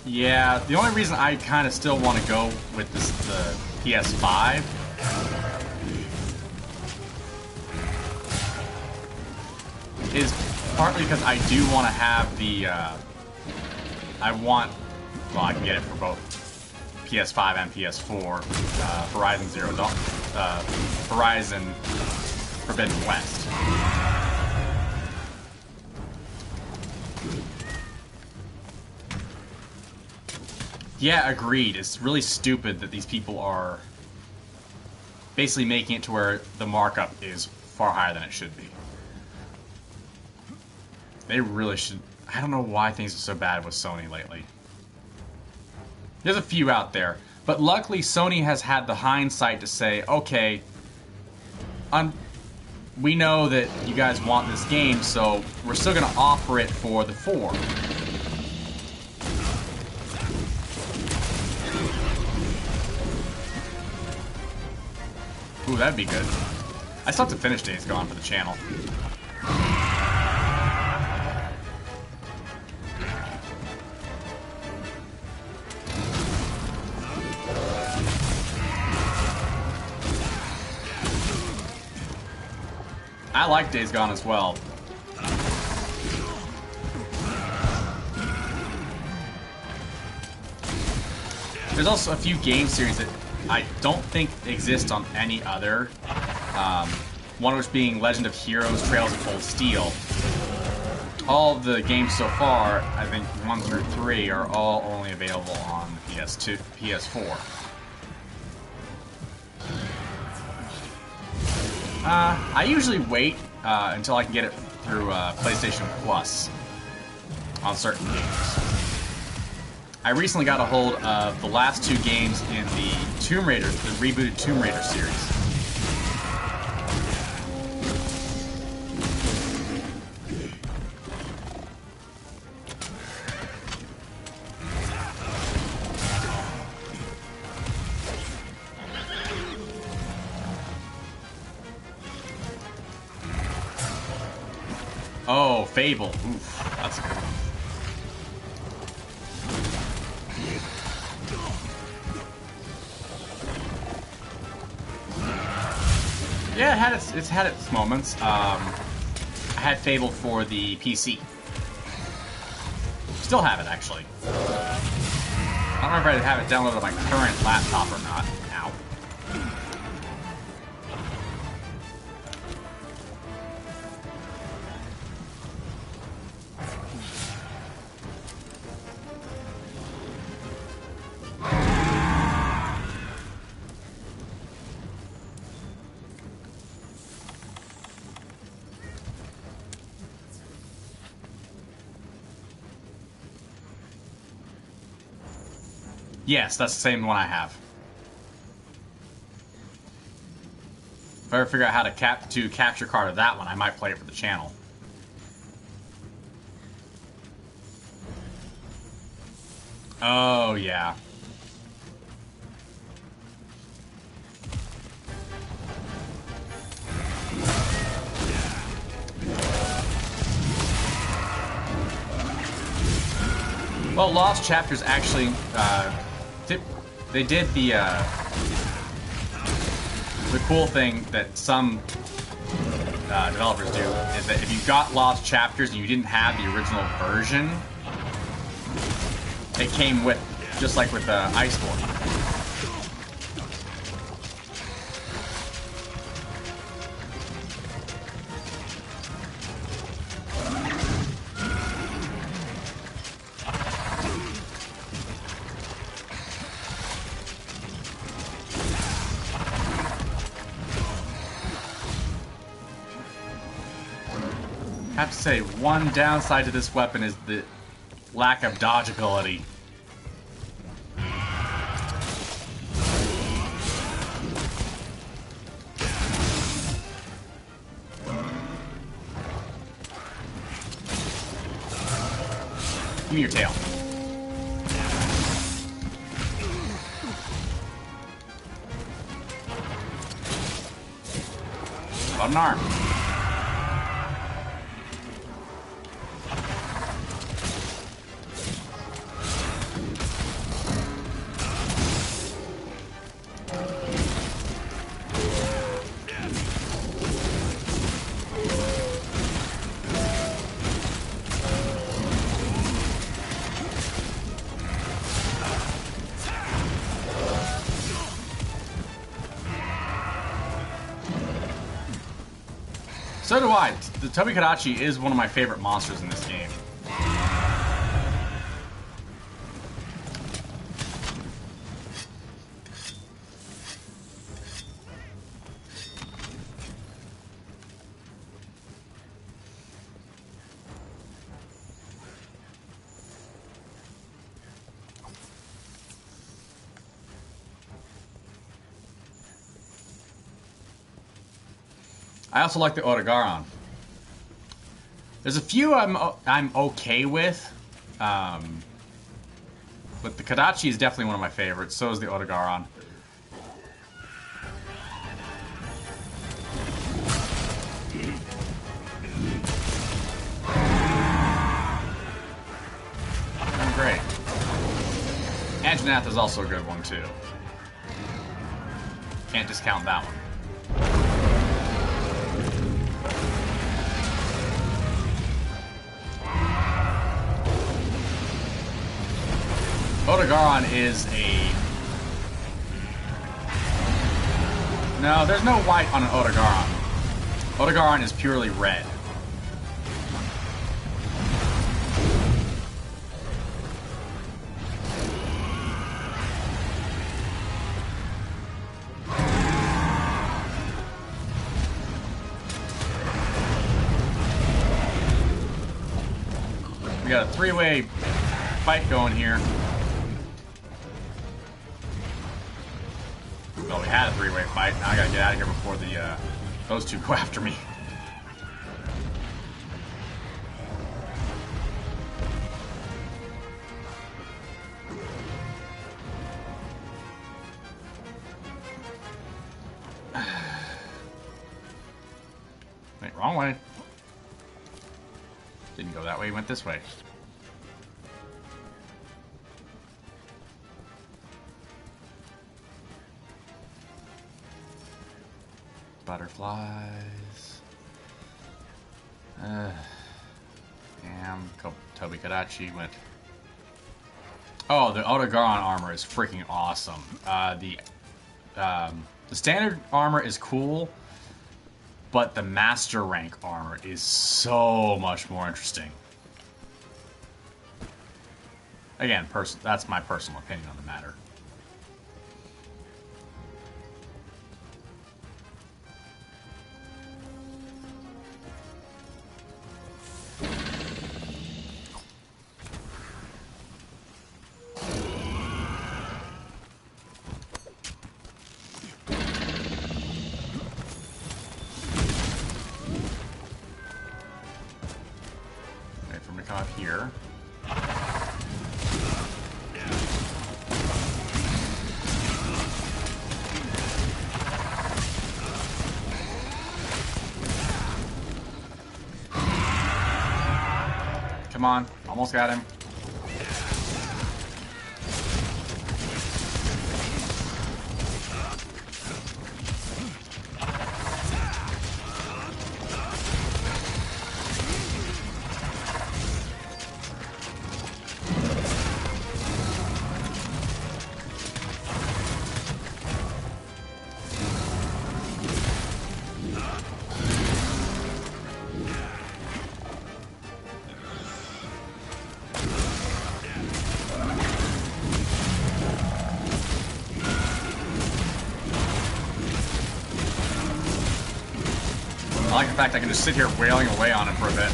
Yeah, the only reason I kind of still want to go with this, the PS5 is partly because I do want to have the, well, I can get it for both PS5 and PS4, Horizon Horizon Forbidden West. Yeah, agreed. It's really stupid that these people are basically making it to where the markup is far higher than it should be. They really should. I don't know why things are so bad with Sony lately. There's a few out there, but luckily Sony has had the hindsight to say, okay, we know that you guys want this game, so we're still going to offer it for the 4. Ooh, that'd be good. I still have to finish Days Gone for the channel. I like Days Gone as well. There's also a few game series that I don't think exist on any other. One of which being Legend of Heroes, Trails of Cold Steel. All of the games so far, I think 1 through 3, are all only available on PS2, PS4. I usually wait until I can get it through PlayStation Plus on certain games. I recently got a hold of the last 2 games in the Tomb Raider, the rebooted Tomb Raider series. Oh, Fable. Oof, that's a good one. Yeah, it's had its moments. I had Fable for the PC. Still have it, actually. I don't remember if I have it downloaded on my current laptop or not now. Yes, that's the same one I have. If I ever figure out how to capture card of that one, I might play it for the channel. Oh, yeah. Well, Lost Chapters actually, they did the cool thing that some developers do is that if you got Lost Chapters and you didn't have the original version, it came with, just like with Iceborne. I have to say, one downside to this weapon is the lack of dodge ability. Give me your tail. About an arm. So do I. The Tobikadachi is one of my favorite monsters in this game. I also like the Otogaron. There's a few I'm okay with, but the Kadachi is definitely one of my favorites. So is the Otogaron. Oh, great. Anjanath is also a good one too. Can't discount that one. Otogaron is a... No, there's no white on an Otogaron. Otogaron is purely red. We got a three-way fight going here. Well, we had a three-way fight. Now I gotta get out of here before the those two go after me. Wait, wrong way. Didn't go that way, went this way. Butterflies. Damn, Tobikadachi went. Oh, the Otogaron armor is freaking awesome. The standard armor is cool, but the master rank armor is so much more interesting. Again, that's my personal opinion on the matter. Here. Come on, almost got him. I like the fact I can just sit here wailing away on him for a bit.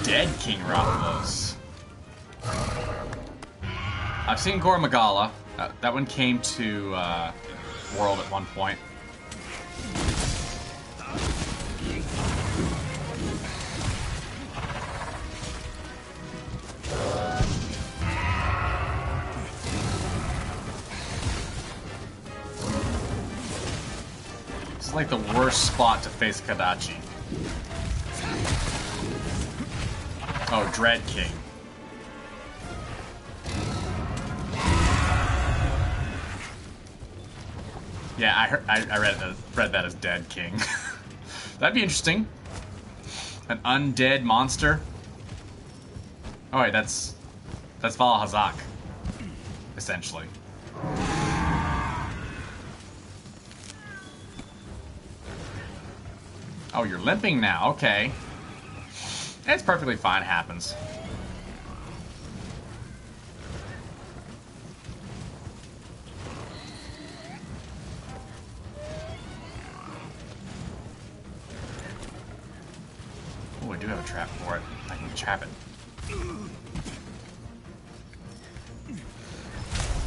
Dead King Rathalos. I've seen Gore Magala. That one came to World at one point. This is like the worst spot to face Kadachi. Oh, Dread King. Yeah, I read that as Dead King. That'd be interesting. An undead monster. Oh wait, that's Val Hazak, essentially. Oh, you're limping now. Okay, it's perfectly fine. It happens. Oh, I do have a trap for it. I can trap it.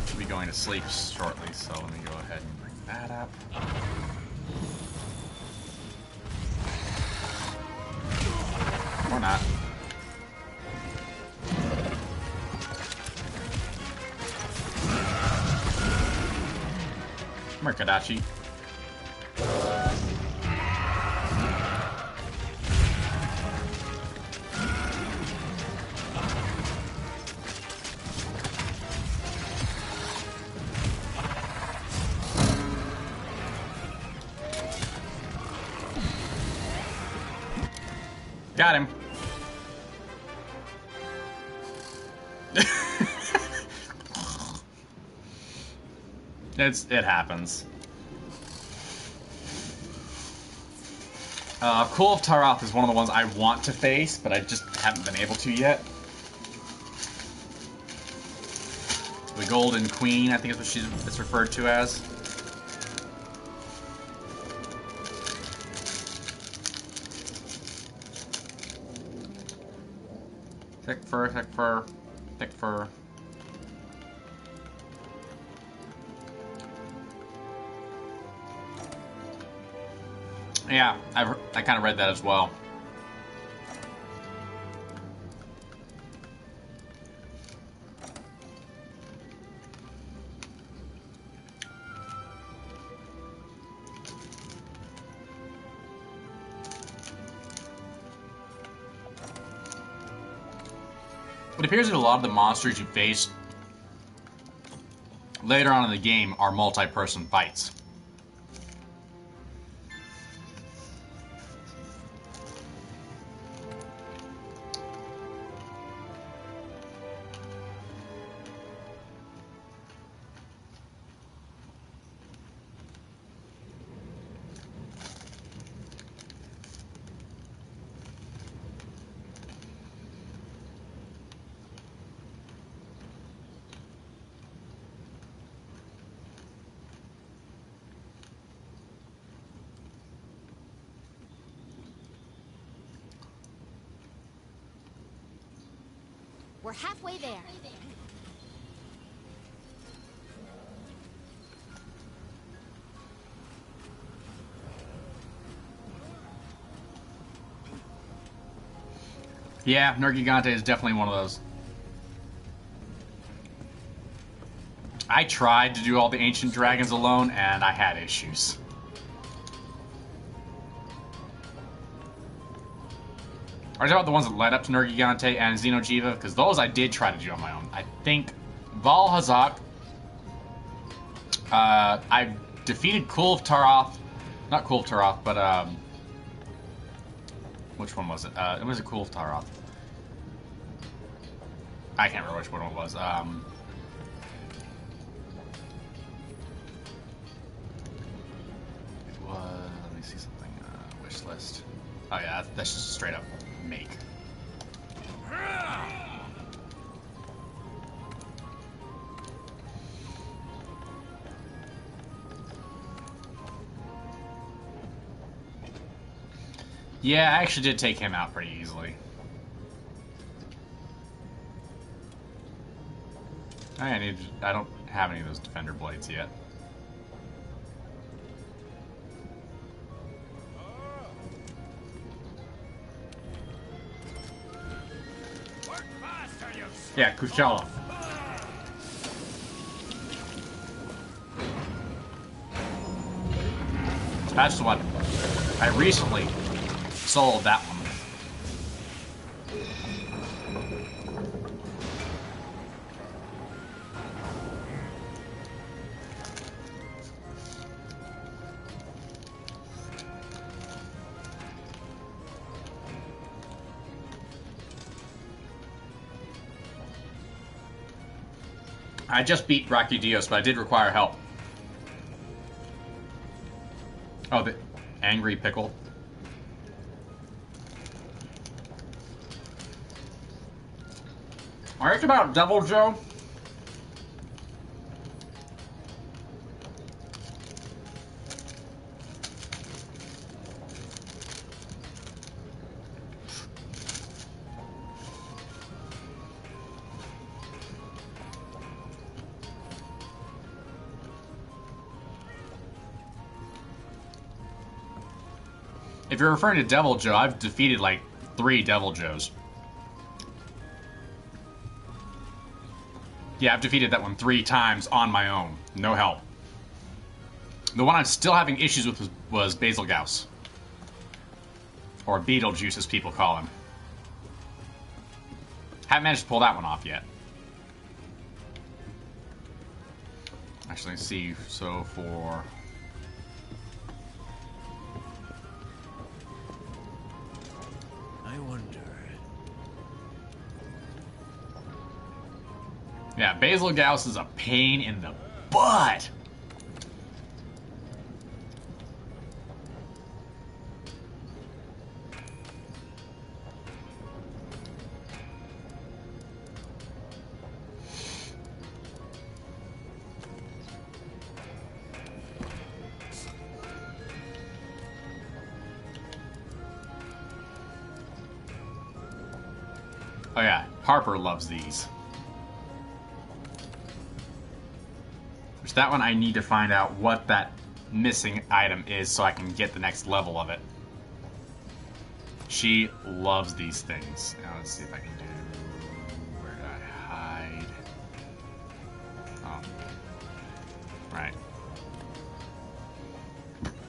Should be going to sleep shortly, so let me go ahead and bring that up. Or not. Come here, Kadachi. Got him. It happens. Cool of Taroth is one of the ones I want to face, but I just haven't been able to yet. The Golden Queen, I think is what it's referred to as. Thick fur, thick fur, thick fur. Yeah, I kind of read that as well. It appears that a lot of the monsters you face later on in the game are multi-person fights. We're halfway there. Yeah, Nergigante is definitely one of those. I tried to do all the ancient dragons alone, and I had issues. Are you talking about the ones that led up to Nergigante and Xeno'jiiva? Because those I did try to do on my own. I think Val Hazak. I defeated Cool of Taroth. Not Cool of Taroth, but which one was it? It was a Cool of Taroth. I can't remember which one it was. It was. Let me see something. Wish list. Oh yeah, that's just straight up make. Yeah, I actually did take him out pretty easily. I don't have any of those defender blades yet. Yeah, Kushala. That's the one. I recently sold that one. I just beat Rocky Dios, but I did require help. Oh, the angry pickle. Are you about Devil Joe? If you're referring to Devil Joe, I've defeated like 3 Devil Joes. Yeah, I've defeated that one 3 times on my own. No help. The one I'm still having issues with was Basil Gauss. Or Beetlejuice, as people call him. Haven't managed to pull that one off yet. Actually, let's see. So for... I wonder. Yeah, Basil Gauss is a pain in the butt. Oh yeah, Harper loves these. Which that one I need to find out what that missing item is so I can get the next level of it. She loves these things. Now let's see if I can do... Where did I hide? Oh. Right.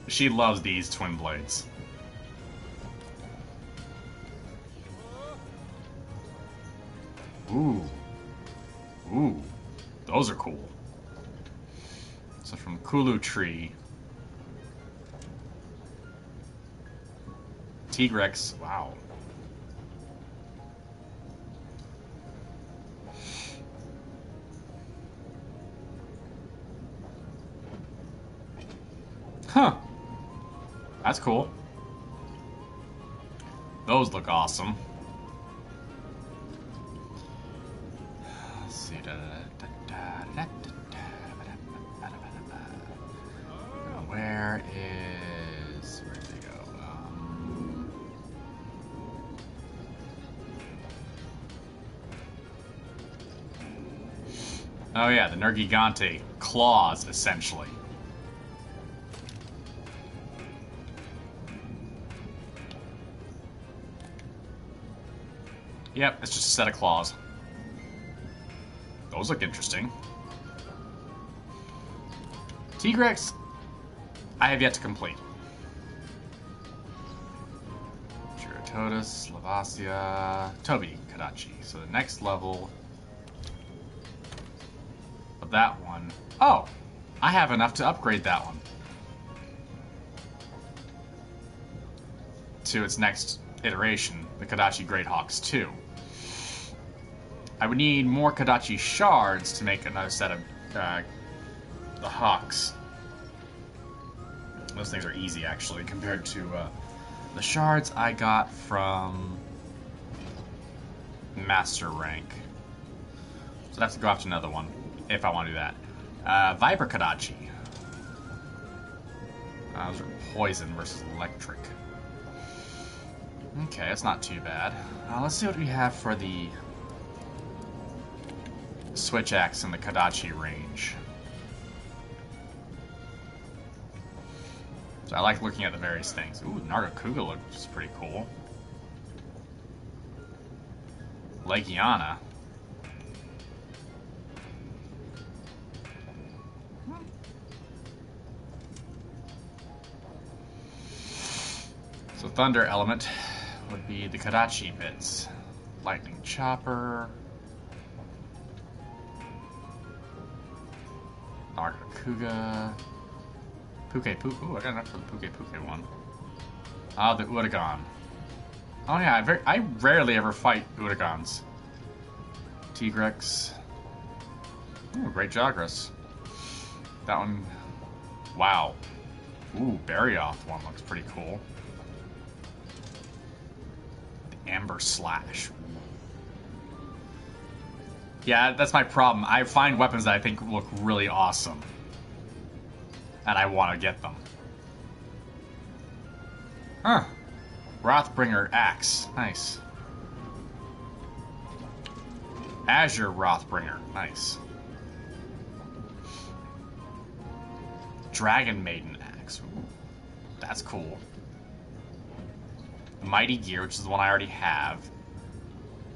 She loves these twin blades. Ooh. Ooh. Those are cool. So from Kulu Tree. Tigrex. Wow. Huh. That's cool. Those look awesome. Let's see. Where did they go? Oh yeah, the Nergigante claws, essentially. Yep, it's just a set of claws. Those look interesting. Tigrex, I have yet to complete. Giratotus, Lavasia, Toby, Kadachi. So the next level of that one. Oh, I have enough to upgrade that one to its next iteration, the Kadachi Greathawks 2. I would need more Kadachi shards to make another set of the Hawks. Those things are easy, actually, compared to the shards I got from Master Rank. So I have to go after another one, if I want to do that. Viper Kadachi. Those are poison versus electric. Okay, that's not too bad. Let's see what we have for the switch axe in the Kadachi range. So I like looking at the various things. Ooh, Nargacuga looks pretty cool. Legiana. So Thunder Element would be the Kadachi bits. Lightning Chopper. Nargacuga. Puke Puke. Ooh, I got enough for the Puke Puke one. Ah, the Uragan. Oh yeah, I rarely ever fight Uragans. Tigrex. Ooh, Great Jagras. That one. Wow. Ooh, Barioth one looks pretty cool. The Amber Slash. Yeah, that's my problem. I find weapons that I think look really awesome. And I want to get them. Huh. Wrathbringer Axe. Nice. Azure Wrathbringer. Nice. Dragon Maiden Axe. Ooh, that's cool. The Mighty Gear, which is the one I already have.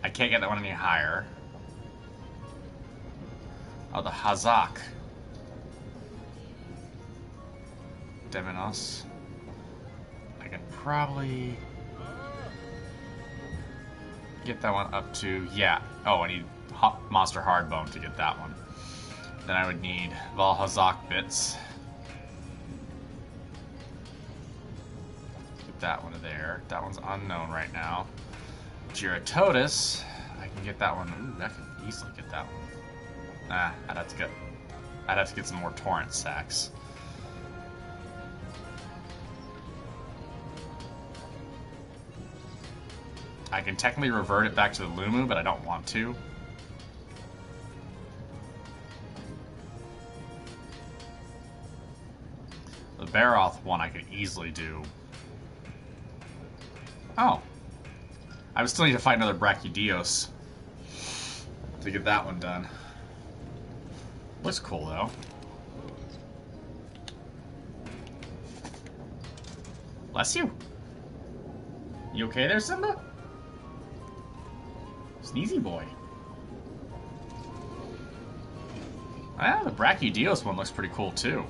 I can't get that one any higher. Oh, the Hazak. Demonos. I can probably get that one up to, yeah. Oh, I need Monster Hardbone to get that one. Then I would need Valhazak bits. Get that one there. That one's unknown right now. Giratotus. I can get that one. Ooh, I can easily get that one. Nah, I'd have to get some more Torrent sacks. I can technically revert it back to the Lumu, but I don't want to. The Barioth one I could easily do. Oh. I would still need to fight another Brachydios to get that one done. Looks cool, though. Bless you. You okay there, Simba? Sneezy boy. Ah, the Brachydios one looks pretty cool, too.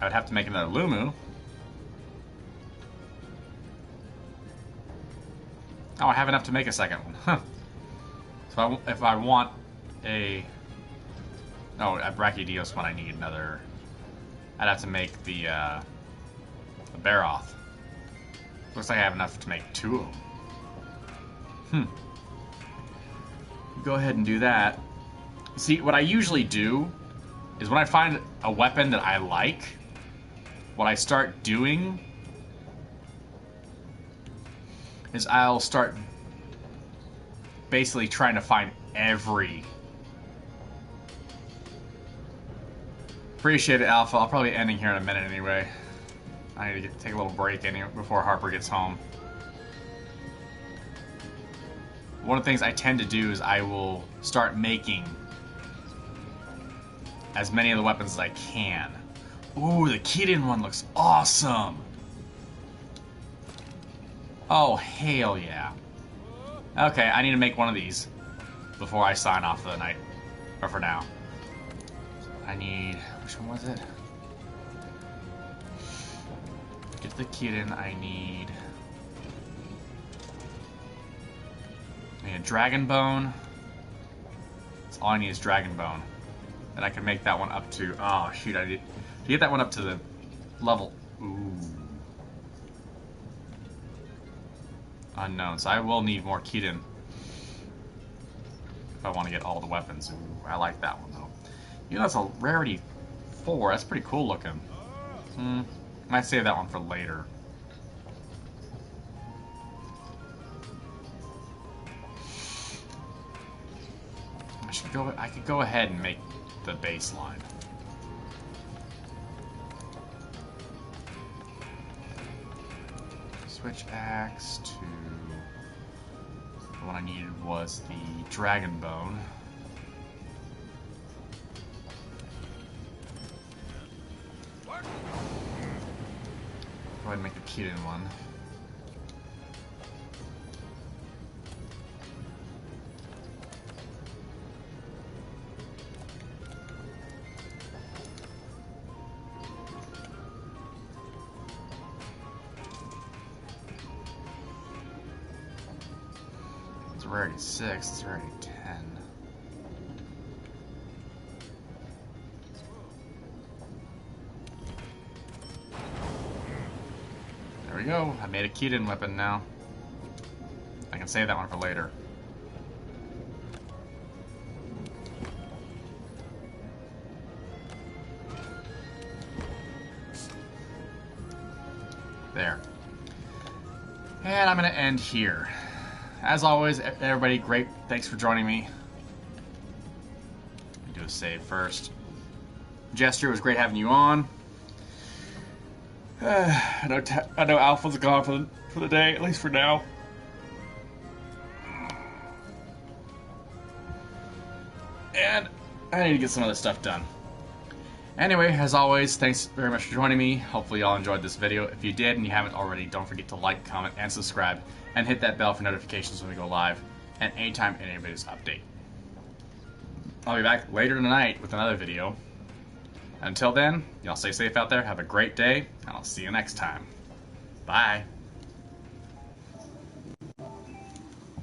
I would have to make another Lumu. Oh, I have enough to make a second one. Huh. So if I want a... Oh, a Brachydios one, I need another... I'd have to make the Barioth. Looks like I have enough to make two of them. Go ahead and do that. See, what I usually do is when I find a weapon that I like, what I start doing is I'll start basically trying to find every... Appreciate it, Alpha. I'll probably be ending here in a minute anyway. I need to take a little break before Harper gets home. One of the things I tend to do is I will start making as many of the weapons as I can. Ooh, the Kiden one looks awesome! Oh, hell yeah. Okay, I need to make one of these before I sign off for the night. Or for now. I need... Which one was it? Get the Kiden. I need a Dragon Bone. That's all I need is Dragon Bone. And I can make that one up to... Oh, shoot. I did... To get that one up to the level... Ooh. Unknown. So I will need more Kiden if I want to get all the weapons. Ooh, I like that one, though. You know, that's a rarity 4. That's pretty cool looking. Might save that one for later. I could go ahead and make the baseline. switch axe to... The one I needed was the dragon bone. Go ahead and make the Kiden one. We're already 6, it's already 10. There we go, I made a Kiden weapon now. I can save that one for later. There. And I'm going to end here. As always, everybody, great. Thanks for joining me. Do a save first. Jester, it was great having you on. I know Alpha's gone for the day, at least for now. And I need to get some other stuff done. Anyway, as always, thanks very much for joining me. Hopefully y'all enjoyed this video. If you did and you haven't already, don't forget to like, comment, and subscribe. And hit that bell for notifications when we go live. And anytime anybody's update. I'll be back later tonight with another video. Until then, y'all stay safe out there. Have a great day. And I'll see you next time. Bye.